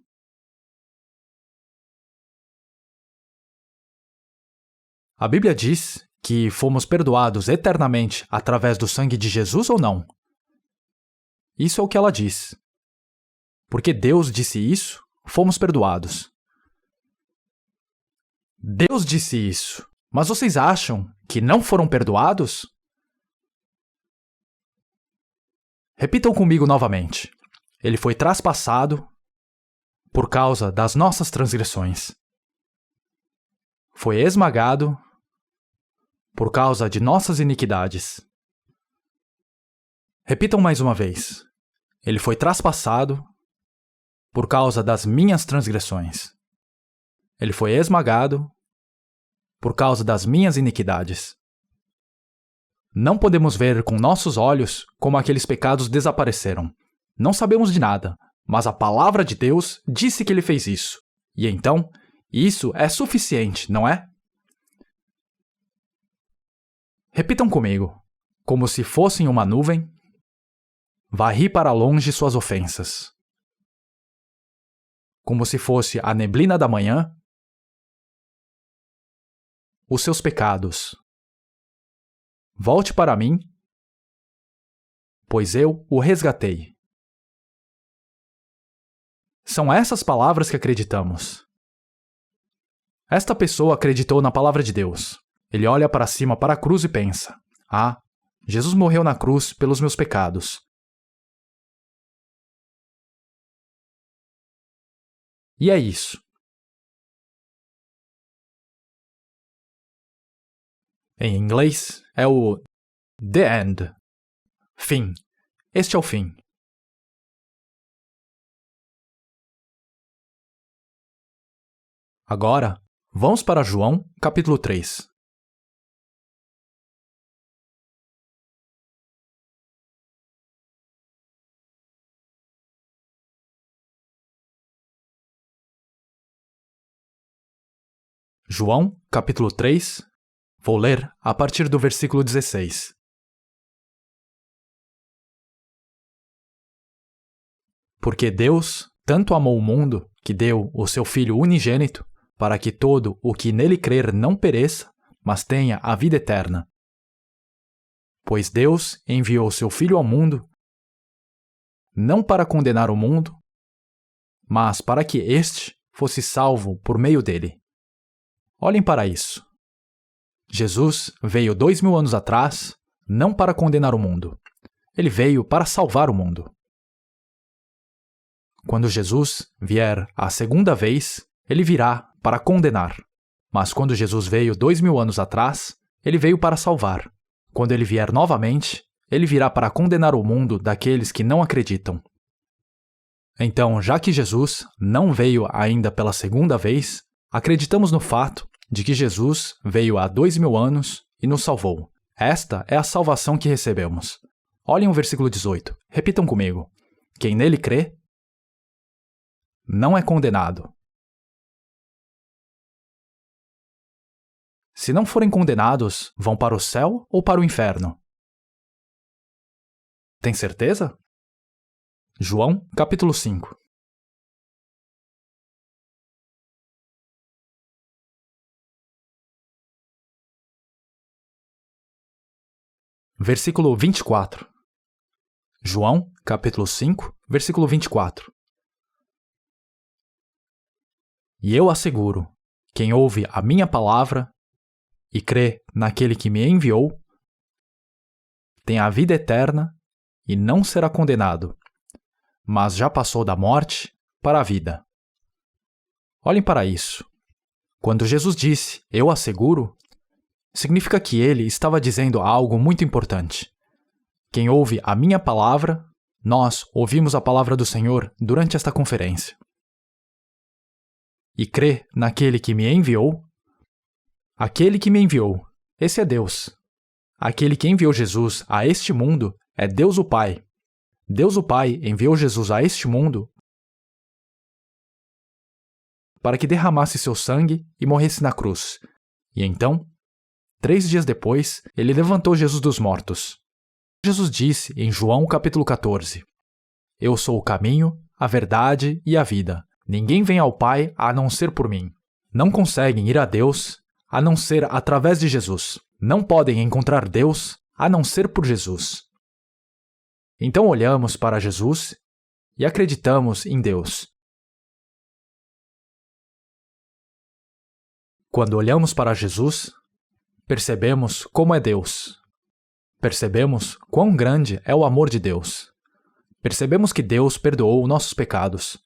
A Bíblia diz que fomos perdoados eternamente através do sangue de Jesus ou não? Isso é o que ela diz. Porque Deus disse isso, fomos perdoados. Deus disse isso, mas vocês acham que não foram perdoados? Repitam comigo novamente. Ele foi traspassado por causa das nossas transgressões. Foi esmagado por causa de nossas iniquidades. Repitam mais uma vez. Ele foi traspassado por causa das minhas transgressões. Ele foi esmagado por causa das minhas iniquidades. Não podemos ver com nossos olhos como aqueles pecados desapareceram. Não sabemos de nada, mas a palavra de Deus disse que ele fez isso. E então, isso é suficiente, não é? Repitam comigo. Como se fossem uma nuvem, varri para longe suas ofensas. Como se fosse a neblina da manhã, os seus pecados. Volte para mim, pois eu o resgatei. São essas palavras que acreditamos. Esta pessoa acreditou na palavra de Deus. Ele olha para cima para a cruz e pensa: Ah, Jesus morreu na cruz pelos meus pecados. E é isso. Em inglês, é o the end. Fim. Este é o fim. Agora, vamos para João, capítulo 3. João, capítulo 3. Vou ler a partir do versículo 16. Porque Deus tanto amou o mundo que deu o seu Filho unigênito, para que todo o que nele crer não pereça, mas tenha a vida eterna. Pois Deus enviou seu Filho ao mundo, não para condenar o mundo, mas para que este fosse salvo por meio dele. Olhem para isso. Jesus veio 2000 anos atrás, não para condenar o mundo. Ele veio para salvar o mundo. Quando Jesus vier a segunda vez, ele virá para condenar. Mas quando Jesus veio 2000 anos atrás, ele veio para salvar. Quando ele vier novamente, ele virá para condenar o mundo daqueles que não acreditam. Então, já que Jesus não veio ainda pela segunda vez, acreditamos no fato de que Jesus veio há 2000 anos e nos salvou. Esta é a salvação que recebemos. Olhem o versículo 18. Repitam comigo. Quem nele crê não é condenado. Se não forem condenados, vão para o céu ou para o inferno? Tem certeza? João, capítulo 5. Versículo 24. João, capítulo 5, versículo 24. E eu asseguro, quem ouve a minha palavra e crê naquele que me enviou, tem a vida eterna e não será condenado, mas já passou da morte para a vida. Olhem para isso. Quando Jesus disse, eu asseguro, significa que ele estava dizendo algo muito importante. Quem ouve a minha palavra, nós ouvimos a palavra do Senhor durante esta conferência. E crê naquele que me enviou, aquele que me enviou, esse é Deus. Aquele que enviou Jesus a este mundo é Deus o Pai. Deus o Pai enviou Jesus a este mundo para que derramasse seu sangue e morresse na cruz. E então, 3 dias depois, ele levantou Jesus dos mortos. Jesus disse em João capítulo 14, Eu sou o caminho, a verdade e a vida. Ninguém vem ao Pai a não ser por mim. Não conseguem ir a Deus a não ser através de Jesus. Não podem encontrar Deus a não ser por Jesus. Então olhamos para Jesus e acreditamos em Deus. Quando olhamos para Jesus, percebemos como é Deus. Percebemos quão grande é o amor de Deus. Percebemos que Deus perdoou nossos pecados.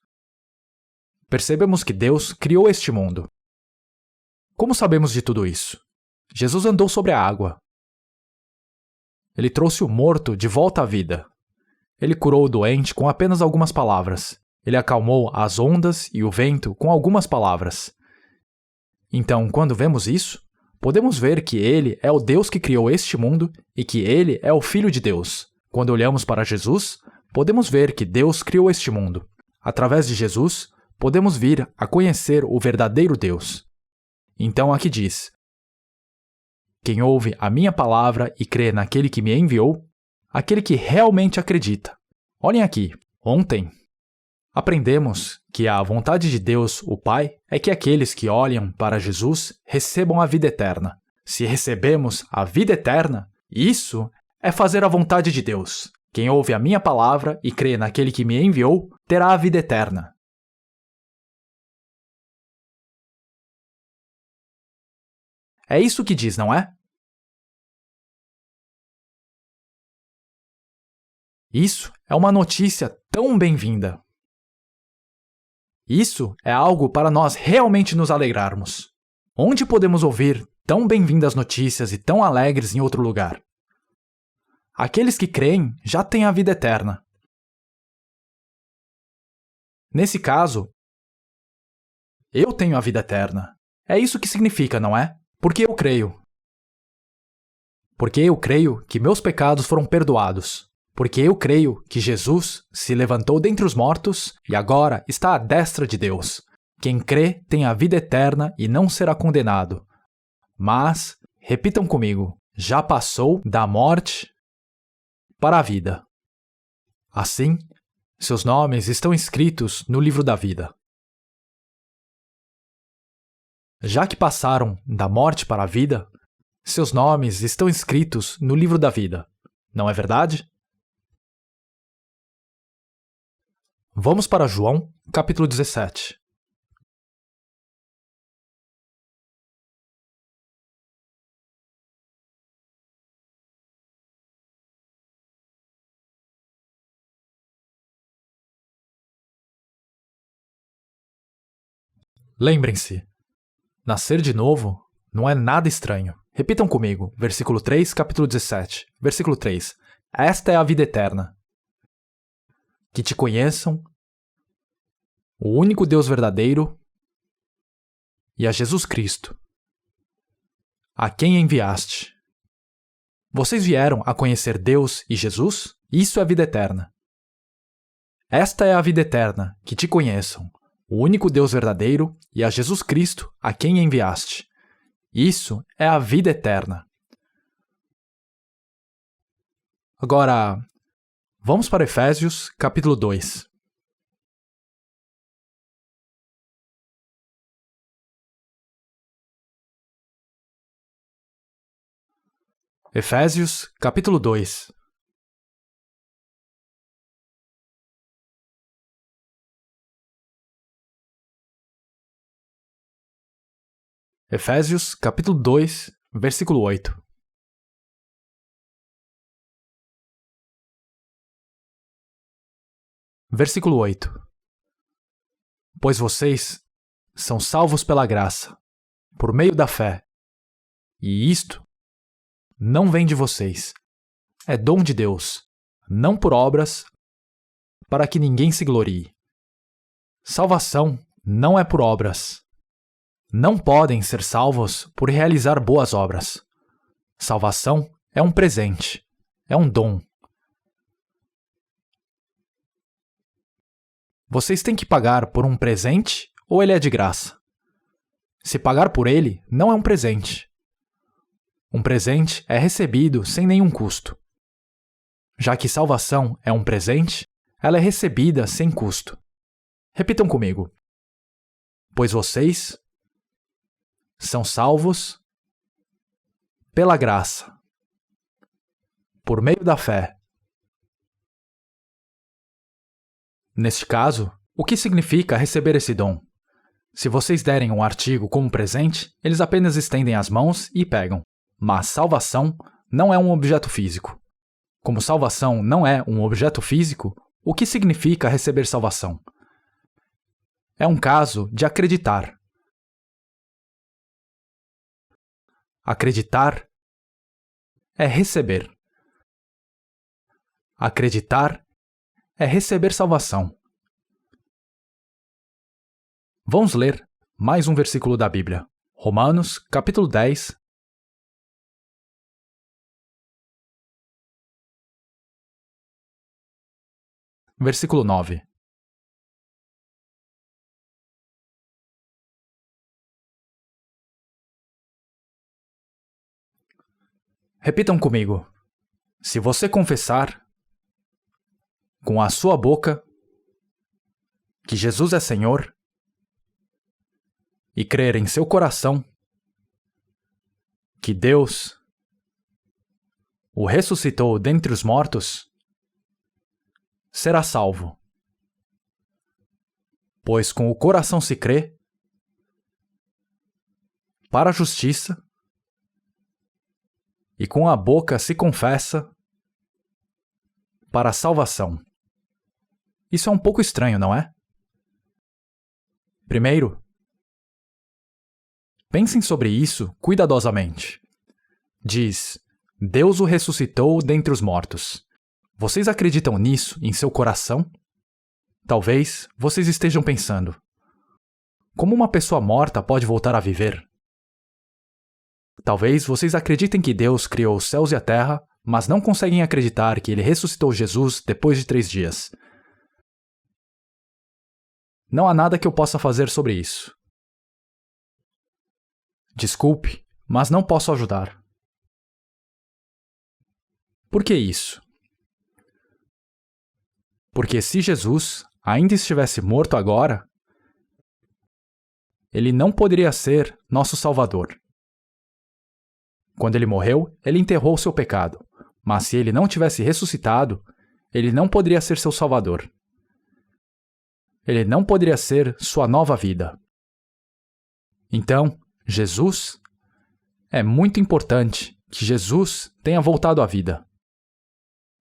Percebemos que Deus criou este mundo. Como sabemos de tudo isso? Jesus andou sobre a água. Ele trouxe o morto de volta à vida. Ele curou o doente com apenas algumas palavras. Ele acalmou as ondas e o vento com algumas palavras. Então, quando vemos isso, podemos ver que Ele é o Deus que criou este mundo e que Ele é o Filho de Deus. Quando olhamos para Jesus, podemos ver que Deus criou este mundo. Através de Jesus, podemos vir a conhecer o verdadeiro Deus. Então aqui diz: quem ouve a minha palavra e crê naquele que me enviou, aquele que realmente acredita. Olhem aqui, ontem aprendemos que a vontade de Deus, o Pai, é que aqueles que olham para Jesus recebam a vida eterna. Se recebemos a vida eterna, isso é fazer a vontade de Deus. Quem ouve a minha palavra e crê naquele que me enviou, terá a vida eterna. É isso que diz, não é? Isso é uma notícia tão bem-vinda. Isso é algo para nós realmente nos alegrarmos. Onde podemos ouvir tão bem-vindas notícias e tão alegres em outro lugar? Aqueles que creem já têm a vida eterna. Nesse caso, eu tenho a vida eterna. É isso que significa, não é? Porque eu creio. Porque eu creio que meus pecados foram perdoados. Porque eu creio que Jesus se levantou dentre os mortos e agora está à destra de Deus. Quem crê tem a vida eterna e não será condenado. Mas, repitam comigo, já passou da morte para a vida. Assim, seus nomes estão escritos no livro da vida. Já que passaram da morte para a vida, seus nomes estão escritos no livro da vida. Não é verdade? Vamos para João, capítulo 17. Lembrem-se, nascer de novo não é nada estranho. Repitam comigo, versículo 3, capítulo 17. Versículo 3. Esta é a vida eterna. Que te conheçam, o único Deus verdadeiro, e a Jesus Cristo, a quem enviaste. Vocês vieram a conhecer Deus e Jesus? Isso é a vida eterna. Esta é a vida eterna, que te conheçam, o único Deus verdadeiro, e a Jesus Cristo, a quem enviaste. Isso é a vida eterna. Agora, vamos para Efésios, capítulo 2. Efésios, capítulo 2. Efésios, capítulo 2, versículo 8. Versículo 8. Pois vocês são salvos pela graça, por meio da fé. E isto não vem de vocês. É dom de Deus, não por obras, para que ninguém se glorie. Salvação não é por obras. Não podem ser salvos por realizar boas obras. Salvação é um presente, é um dom. Vocês têm que pagar por um presente ou ele é de graça? Se pagar por ele, não é um presente. Um presente é recebido sem nenhum custo. Já que salvação é um presente, ela é recebida sem custo. Repitam comigo. Pois vocês são salvos pela graça, por meio da fé. Neste caso, o que significa receber esse dom? Se vocês derem um artigo como presente, eles apenas estendem as mãos e pegam. Mas salvação não é um objeto físico. Como salvação não é um objeto físico, O que significa receber salvação? É um caso de acreditar. Acreditar é receber. Acreditar é receber salvação. Vamos ler mais um versículo da Bíblia. Romanos, capítulo 10. Versículo 9. Repitam comigo. Se você confessar com a sua boca que Jesus é Senhor e crer em seu coração que Deus o ressuscitou dentre os mortos, será salvo. Pois com o coração se crê para a justiça e com a boca se confessa para a salvação. Isso é um pouco estranho, não é? Primeiro, pensem sobre isso cuidadosamente. Diz, Deus o ressuscitou dentre os mortos. Vocês acreditam nisso em seu coração? Talvez vocês estejam pensando, como uma pessoa morta pode voltar a viver? Talvez vocês acreditem que Deus criou os céus e a terra, mas não conseguem acreditar que Ele ressuscitou Jesus depois de 3 dias. Não há nada que eu possa fazer sobre isso. Desculpe, mas não posso ajudar. Por que isso? Porque se Jesus ainda estivesse morto agora, Ele não poderia ser nosso Salvador. Quando Ele morreu, Ele enterrou o seu pecado, mas se Ele não tivesse ressuscitado, Ele não poderia ser seu Salvador. Ele não poderia ser sua nova vida. Então, Jesus, é muito importante que Jesus tenha voltado à vida.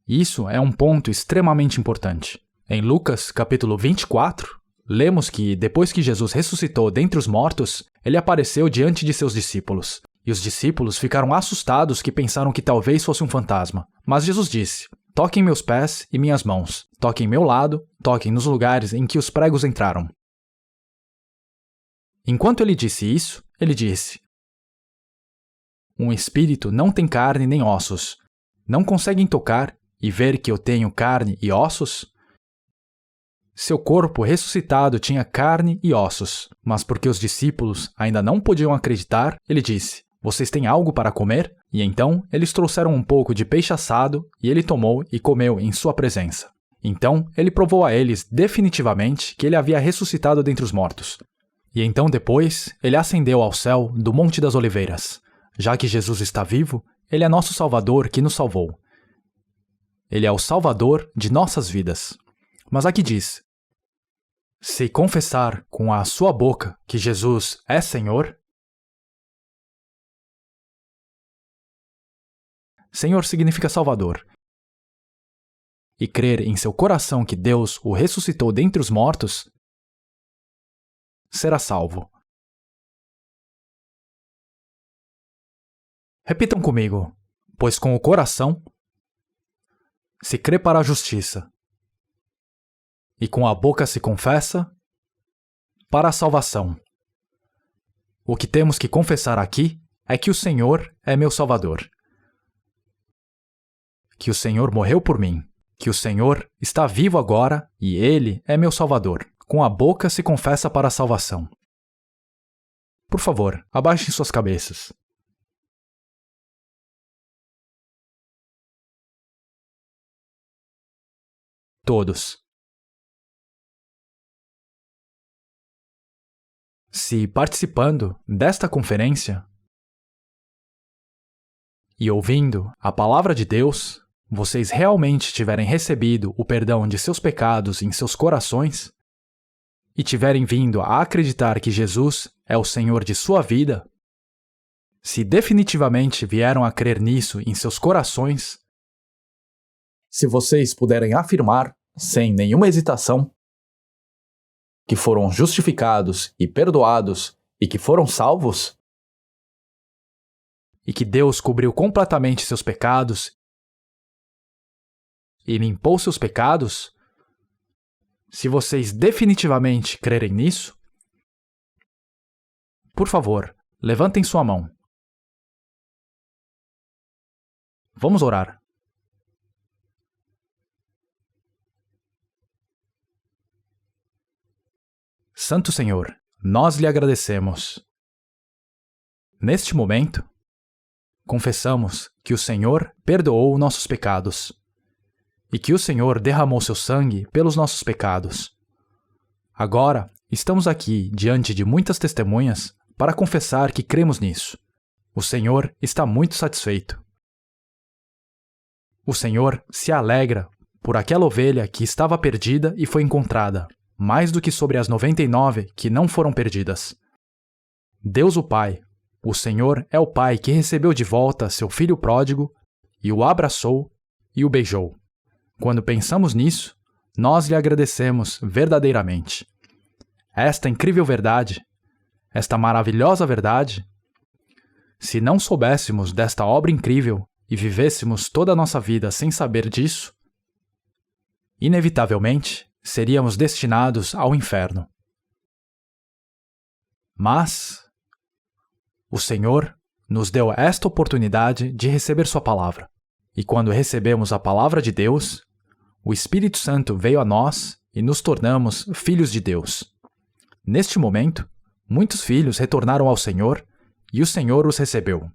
Isso é um ponto extremamente importante. Em Lucas, capítulo 24, lemos que, depois que Jesus ressuscitou dentre os mortos, Ele apareceu diante de seus discípulos. E os discípulos ficaram assustados que pensaram que talvez fosse um fantasma. Mas Jesus disse, toquem meus pés e minhas mãos, toquem meu lado, toquem nos lugares em que os pregos entraram. Enquanto ele disse isso, ele disse, um espírito não tem carne nem ossos. Não conseguem tocar e ver que eu tenho carne e ossos? Seu corpo ressuscitado tinha carne e ossos, mas porque os discípulos ainda não podiam acreditar, ele disse, vocês têm algo para comer? E então eles trouxeram um pouco de peixe assado e ele tomou e comeu em sua presença. Então ele provou a eles definitivamente que ele havia ressuscitado dentre os mortos. E então depois ele ascendeu ao céu do Monte das Oliveiras. Já que Jesus está vivo, ele é nosso Salvador que nos salvou. Ele é o Salvador de nossas vidas. Mas aqui diz, se confessar com a sua boca que Jesus é Senhor, Senhor significa Salvador. E crer em seu coração que Deus o ressuscitou dentre os mortos, será salvo. Repitam comigo, pois com o coração se crê para a justiça, e com a boca se confessa para a salvação. O que temos que confessar aqui é que o Senhor é meu Salvador. Que o Senhor morreu por mim, que o Senhor está vivo agora e Ele é meu Salvador. Com a boca se confessa para a salvação. Por favor, abaixem suas cabeças. Todos. Se participando desta conferência e ouvindo a palavra de Deus, vocês realmente tiverem recebido o perdão de seus pecados em seus corações e tiverem vindo a acreditar que Jesus é o Senhor de sua vida, se definitivamente vieram a crer nisso em seus corações, se vocês puderem afirmar, sem nenhuma hesitação, que foram justificados e perdoados e que foram salvos, e que Deus cobriu completamente seus pecados e limpou seus pecados, se vocês definitivamente crerem nisso, por favor, levantem sua mão. Vamos orar. Santo Senhor, nós lhe agradecemos. Neste momento, confessamos que o Senhor perdoou nossos pecados e que o Senhor derramou seu sangue pelos nossos pecados. Agora, estamos aqui diante de muitas testemunhas para confessar que cremos nisso. O Senhor está muito satisfeito. O Senhor se alegra por aquela ovelha que estava perdida e foi encontrada, mais do que sobre as 99 que não foram perdidas. Deus o Pai, o Senhor é o Pai que recebeu de volta seu filho pródigo e o abraçou e o beijou. Quando pensamos nisso, nós lhe agradecemos verdadeiramente. Esta incrível verdade, esta maravilhosa verdade, se não soubéssemos desta obra incrível e vivêssemos toda a nossa vida sem saber disso, inevitavelmente seríamos destinados ao inferno. Mas o Senhor nos deu esta oportunidade de receber sua palavra. E quando recebemos a palavra de Deus, o Espírito Santo veio a nós e nos tornamos filhos de Deus. Neste momento, muitos filhos retornaram ao Senhor e o Senhor os recebeu.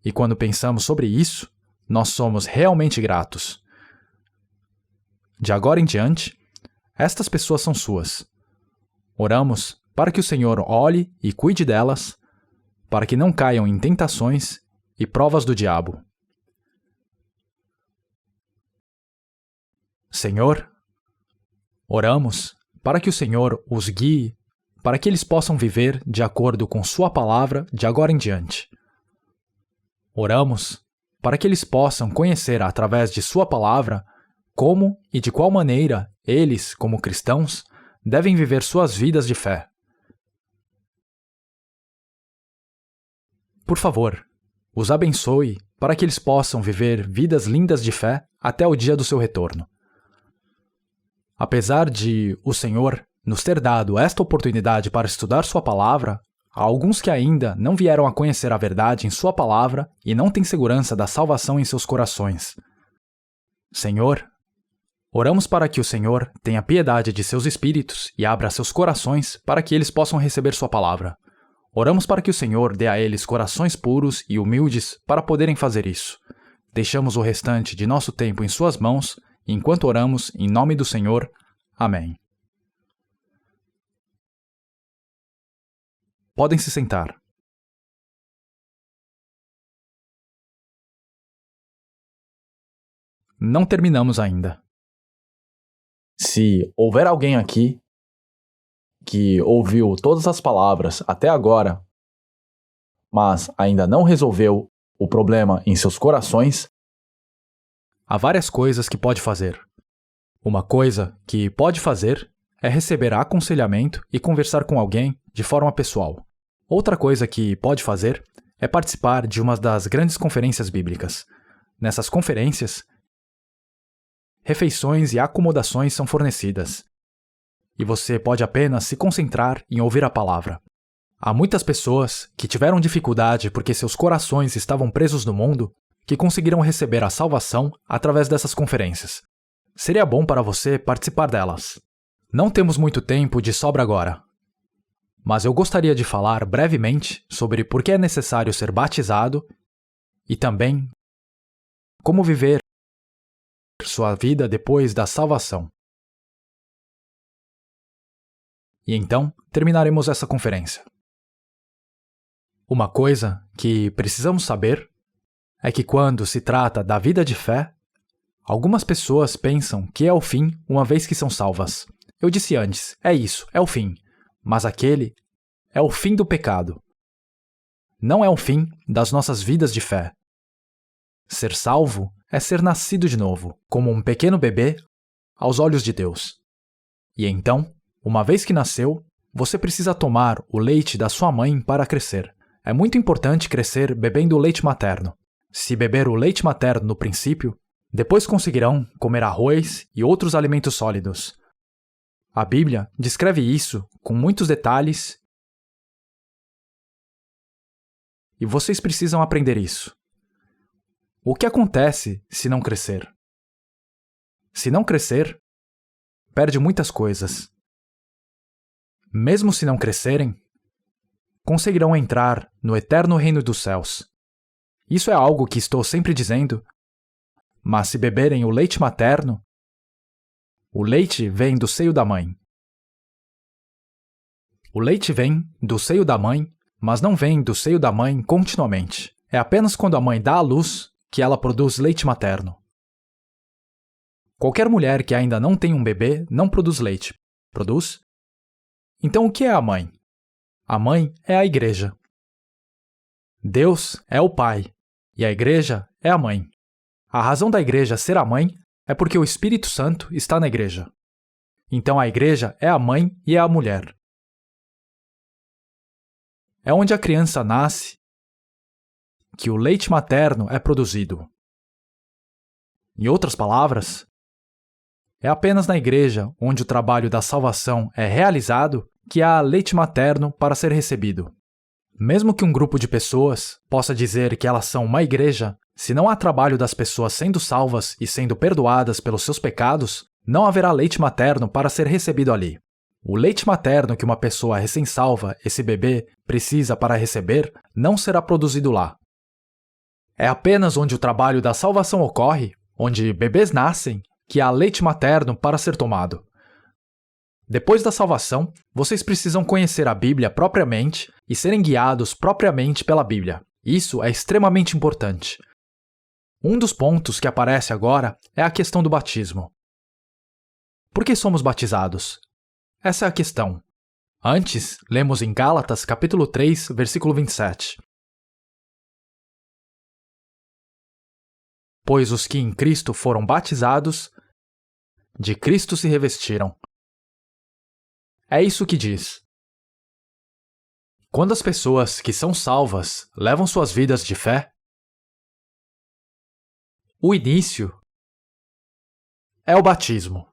E quando pensamos sobre isso, nós somos realmente gratos. De agora em diante, estas pessoas são suas. Oramos para que o Senhor olhe e cuide delas, para que não caiam em tentações e provas do diabo. Senhor, oramos para que o Senhor os guie, para que eles possam viver de acordo com sua palavra de agora em diante. Oramos para que eles possam conhecer através de sua palavra como e de qual maneira eles, como cristãos, devem viver suas vidas de fé. Por favor, os abençoe para que eles possam viver vidas lindas de fé até o dia do seu retorno. Apesar de o Senhor nos ter dado esta oportunidade para estudar sua palavra, há alguns que ainda não vieram a conhecer a verdade em sua palavra e não têm segurança da salvação em seus corações. Senhor, oramos para que o Senhor tenha piedade de seus espíritos e abra seus corações para que eles possam receber sua palavra. Oramos para que o Senhor dê a eles corações puros e humildes para poderem fazer isso. Deixamos o restante de nosso tempo em suas mãos, enquanto oramos em nome do Senhor. Amém. Podem se sentar. Não terminamos ainda. Se houver alguém aqui que ouviu todas as palavras até agora, mas ainda não resolveu o problema em seus corações, há várias coisas que pode fazer. Uma coisa que pode fazer é receber aconselhamento e conversar com alguém de forma pessoal. Outra coisa que pode fazer é participar de uma das grandes conferências bíblicas. Nessas conferências, refeições e acomodações são fornecidas. E você pode apenas se concentrar em ouvir a palavra. Há muitas pessoas que tiveram dificuldade porque seus corações estavam presos no mundo que conseguiram receber a salvação através dessas conferências. Seria bom para você participar delas. Não temos muito tempo de sobra agora, mas eu gostaria de falar brevemente sobre por que é necessário ser batizado e também como viver sua vida depois da salvação. E então, terminaremos essa conferência. Uma coisa que precisamos saber é que quando se trata da vida de fé, algumas pessoas pensam que é o fim uma vez que são salvas. Eu disse antes, é isso, é o fim. Mas aquele é o fim do pecado. Não é o fim das nossas vidas de fé. Ser salvo é ser nascido de novo, como um pequeno bebê aos olhos de Deus. E então, uma vez que nasceu, você precisa tomar o leite da sua mãe para crescer. É muito importante crescer bebendo o leite materno. Se beber o leite materno no princípio, depois conseguirão comer arroz e outros alimentos sólidos. A Bíblia descreve isso com muitos detalhes e vocês precisam aprender isso. O que acontece se não crescer? Se não crescer, perde muitas coisas. Mesmo se não crescerem, conseguirão entrar no eterno reino dos céus. Isso é algo que estou sempre dizendo, mas se beberem o leite materno, o leite vem do seio da mãe. O leite vem do seio da mãe, mas não vem do seio da mãe continuamente. É apenas quando a mãe dá à luz que ela produz leite materno. Qualquer mulher que ainda não tem um bebê não produz leite. Produz? Então o que é a mãe? A mãe é a igreja. Deus é o pai e a igreja é a mãe. A razão da igreja ser a mãe é porque o Espírito Santo está na igreja. Então a igreja é a mãe e é a mulher. É onde a criança nasce que o leite materno é produzido. Em outras palavras, é apenas na igreja onde o trabalho da salvação é realizado que há leite materno para ser recebido. Mesmo que um grupo de pessoas possa dizer que elas são uma igreja, se não há trabalho das pessoas sendo salvas e sendo perdoadas pelos seus pecados, não haverá leite materno para ser recebido ali. O leite materno que uma pessoa recém-salva, esse bebê, precisa para receber, não será produzido lá. É apenas onde o trabalho da salvação ocorre, onde bebês nascem, que há leite materno para ser tomado. Depois da salvação, vocês precisam conhecer a Bíblia propriamente e serem guiados propriamente pela Bíblia. Isso é extremamente importante. Um dos pontos que aparece agora é a questão do batismo. Por que somos batizados? Essa é a questão. Antes, lemos em Gálatas capítulo 3, versículo 27. Pois os que em Cristo foram batizados, de Cristo se revestiram. É isso que diz. Quando as pessoas que são salvas levam suas vidas de fé, o início é o batismo.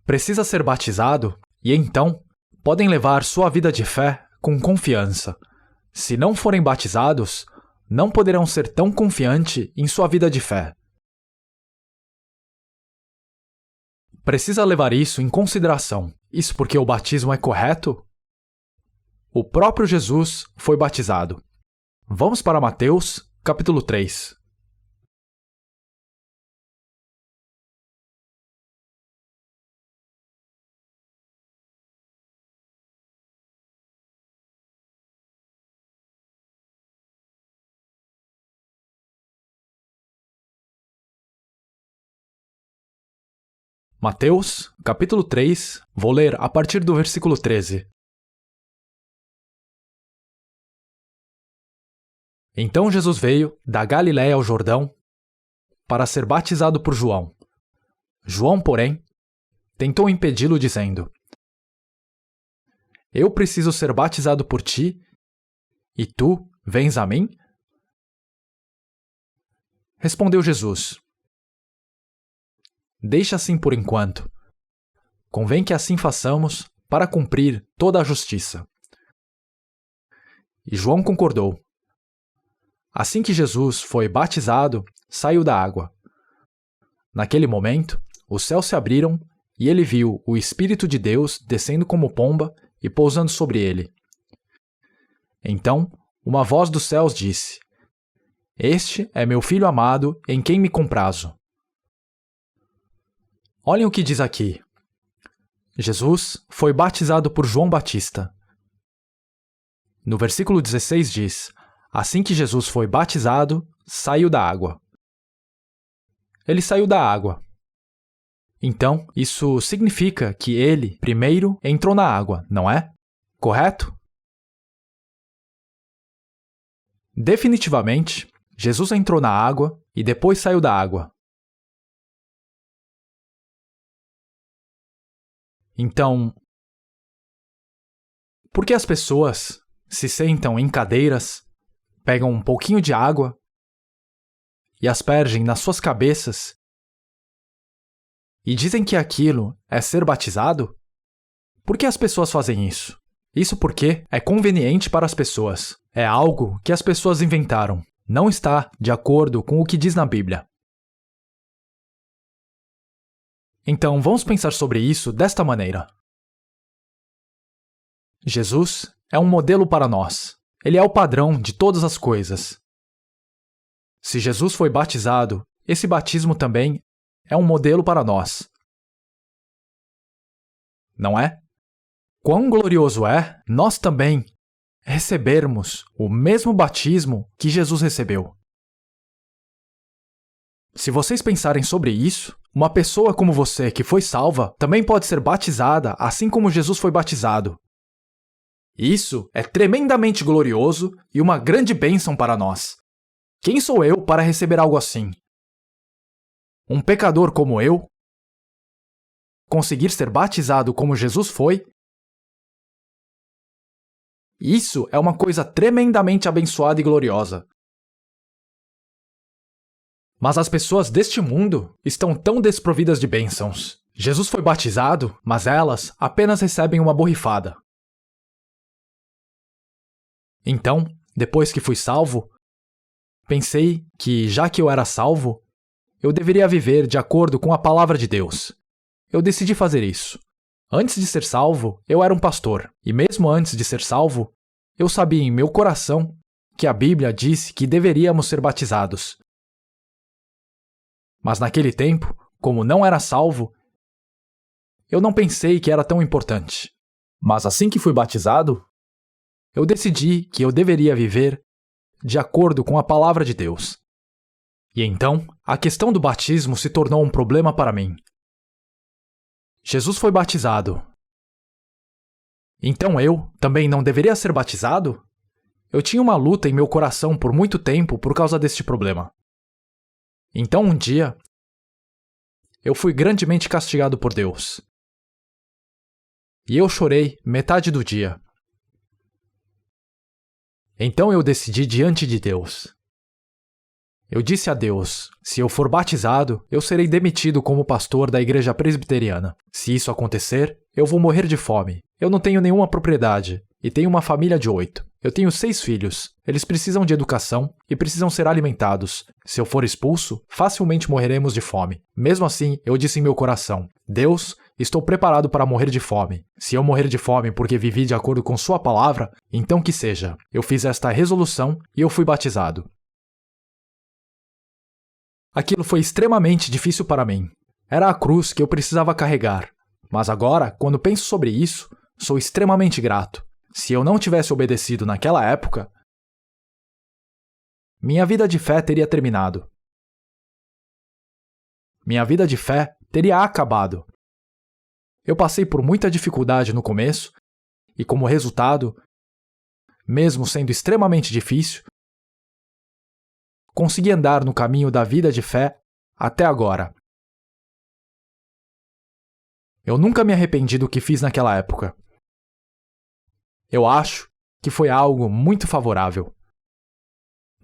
Precisa ser batizado e então podem levar sua vida de fé com confiança. Se não forem batizados, não poderão ser tão confiantes em sua vida de fé. Precisa levar isso em consideração. Isso porque o batismo é correto? O próprio Jesus foi batizado. Vamos para Mateus, capítulo 3. Mateus, capítulo 3, vou ler a partir do versículo 13. Então Jesus veio da Galiléia ao Jordão para ser batizado por João. João, porém, tentou impedi-lo dizendo: Eu preciso ser batizado por ti, e tu vens a mim? Respondeu Jesus: Deixa assim por enquanto. Convém que assim façamos para cumprir toda a justiça. E João concordou. Assim que Jesus foi batizado, saiu da água. Naquele momento, os céus se abriram e ele viu o Espírito de Deus descendo como pomba e pousando sobre ele. Então, uma voz dos céus disse: Este é meu filho amado, em quem me comprazo. Olhem o que diz aqui. Jesus foi batizado por João Batista. No versículo 16 diz: Assim que Jesus foi batizado, saiu da água. Ele saiu da água. Então, isso significa que ele, primeiro, entrou na água, não é? Correto? Definitivamente, Jesus entrou na água e depois saiu da água. Então, por que as pessoas se sentam em cadeiras, pegam um pouquinho de água e aspergem nas suas cabeças e dizem que aquilo é ser batizado? Por que as pessoas fazem isso? Isso porque é conveniente para as pessoas. É algo que as pessoas inventaram. Não está de acordo com o que diz na Bíblia. Então, vamos pensar sobre isso desta maneira. Jesus é um modelo para nós. Ele é o padrão de todas as coisas. Se Jesus foi batizado, esse batismo também é um modelo para nós. Não é? Quão glorioso é nós também recebermos o mesmo batismo que Jesus recebeu. Se vocês pensarem sobre isso, uma pessoa como você que foi salva também pode ser batizada assim como Jesus foi batizado. Isso é tremendamente glorioso e uma grande bênção para nós. Quem sou eu para receber algo assim? Um pecador como eu? Conseguir ser batizado como Jesus foi? Isso é uma coisa tremendamente abençoada e gloriosa. Mas as pessoas deste mundo estão tão desprovidas de bênçãos. Jesus foi batizado, mas elas apenas recebem uma borrifada. Então, depois que fui salvo, pensei que, já que eu era salvo, eu deveria viver de acordo com a palavra de Deus. Eu decidi fazer isso. Antes de ser salvo, eu era um pastor, e mesmo antes de ser salvo, eu sabia em meu coração que a Bíblia disse que deveríamos ser batizados. Mas naquele tempo, como não era salvo, eu não pensei que era tão importante. Mas assim que fui batizado, eu decidi que eu deveria viver de acordo com a palavra de Deus. E então, a questão do batismo se tornou um problema para mim. Jesus foi batizado. Então eu também não deveria ser batizado? Eu tinha uma luta em meu coração por muito tempo por causa deste problema. Então um dia, eu fui grandemente castigado por Deus. E eu chorei metade do dia. Então eu decidi diante de Deus. Eu disse a Deus, se eu for batizado, eu serei demitido como pastor da igreja presbiteriana. Se isso acontecer, eu vou morrer de fome. Eu não tenho nenhuma propriedade e tenho uma família de 8. Eu tenho 6 filhos. Eles precisam de educação e precisam ser alimentados. Se eu for expulso, facilmente morreremos de fome. Mesmo assim, eu disse em meu coração, Deus, estou preparado para morrer de fome. Se eu morrer de fome porque vivi de acordo com sua palavra, então que seja. Eu fiz esta resolução e eu fui batizado. Aquilo foi extremamente difícil para mim. Era a cruz que eu precisava carregar. Mas agora, quando penso sobre isso, sou extremamente grato. Se eu não tivesse obedecido naquela época, minha vida de fé teria terminado. Minha vida de fé teria acabado. Eu passei por muita dificuldade no começo e, como resultado, mesmo sendo extremamente difícil, consegui andar no caminho da vida de fé até agora. Eu nunca me arrependi do que fiz naquela época. Eu acho que foi algo muito favorável.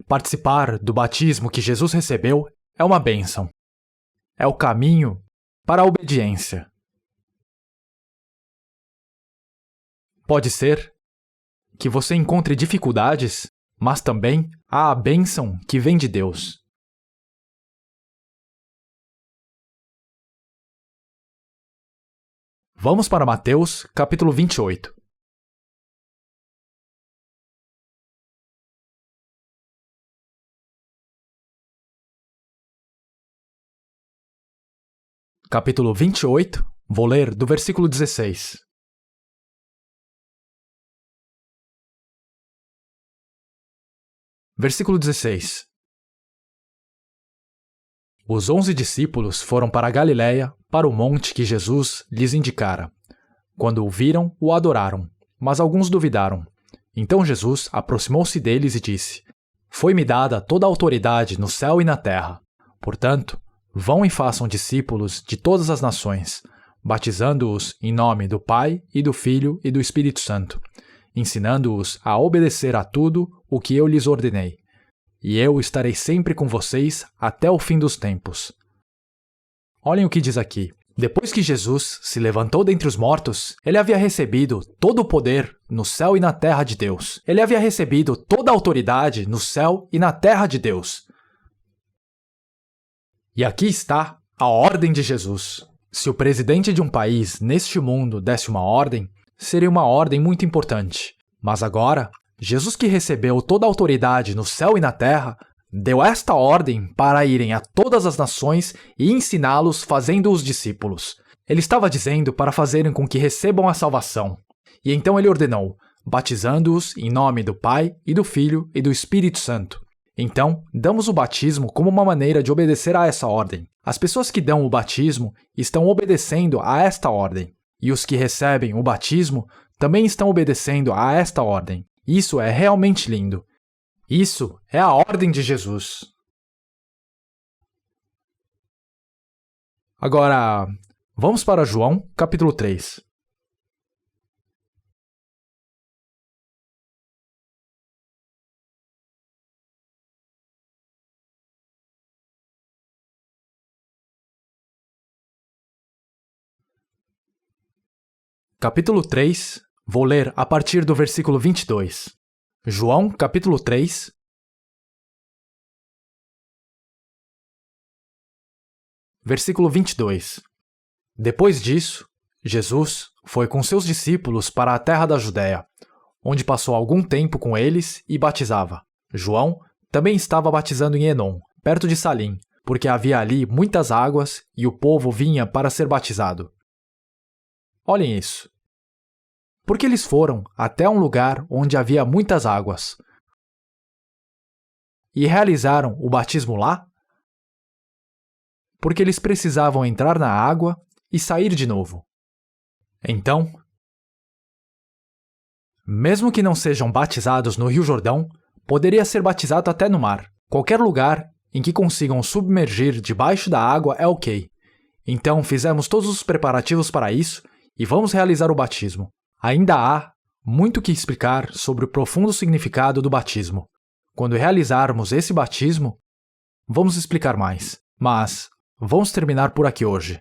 Participar do batismo que Jesus recebeu é uma bênção. É o caminho para a obediência. Pode ser que você encontre dificuldades, mas também há a bênção que vem de Deus. Vamos para Mateus, capítulo 28. Capítulo 28, vou ler do versículo 16. Versículo 16. Os 11 discípulos foram para a Galiléia, para o monte que Jesus lhes indicara. Quando o viram, o adoraram, mas alguns duvidaram. Então Jesus aproximou-se deles e disse: Foi-me dada toda a autoridade no céu e na terra. Portanto, vão e façam discípulos de todas as nações, batizando-os em nome do Pai e do Filho e do Espírito Santo, ensinando-os a obedecer a tudo o que eu lhes ordenei. E eu estarei sempre com vocês até o fim dos tempos. Olhem o que diz aqui. Depois que Jesus se levantou dentre os mortos, ele havia recebido todo o poder no céu e na terra de Deus. Ele havia recebido toda a autoridade no céu e na terra de Deus. E aqui está a ordem de Jesus. Se o presidente de um país neste mundo desse uma ordem, seria uma ordem muito importante. Mas agora, Jesus, que recebeu toda a autoridade no céu e na terra, deu esta ordem para irem a todas as nações e ensiná-los fazendo-os discípulos. Ele estava dizendo para fazerem com que recebam a salvação. E então ele ordenou, batizando-os em nome do Pai e do Filho e do Espírito Santo. Então, damos o batismo como uma maneira de obedecer a essa ordem. As pessoas que dão o batismo estão obedecendo a esta ordem. E os que recebem o batismo também estão obedecendo a esta ordem. Isso é realmente lindo. Isso é a ordem de Jesus. Agora, vamos para João, capítulo 3. Capítulo 3, vou ler a partir do versículo 22. João, capítulo 3, versículo 22. Depois disso, Jesus foi com seus discípulos para a terra da Judéia, onde passou algum tempo com eles e batizava. João também estava batizando em Enom, perto de Salim, porque havia ali muitas águas e o povo vinha para ser batizado. Olhem isso. Porque eles foram até um lugar onde havia muitas águas e realizaram o batismo lá? Porque eles precisavam entrar na água e sair de novo. Então, mesmo que não sejam batizados no Rio Jordão, poderia ser batizado até no mar. Qualquer lugar em que consigam submergir debaixo da água é ok. Então fizemos todos os preparativos para isso e vamos realizar o batismo. Ainda há muito que explicar sobre o profundo significado do batismo. Quando realizarmos esse batismo, vamos explicar mais. Mas vamos terminar por aqui hoje.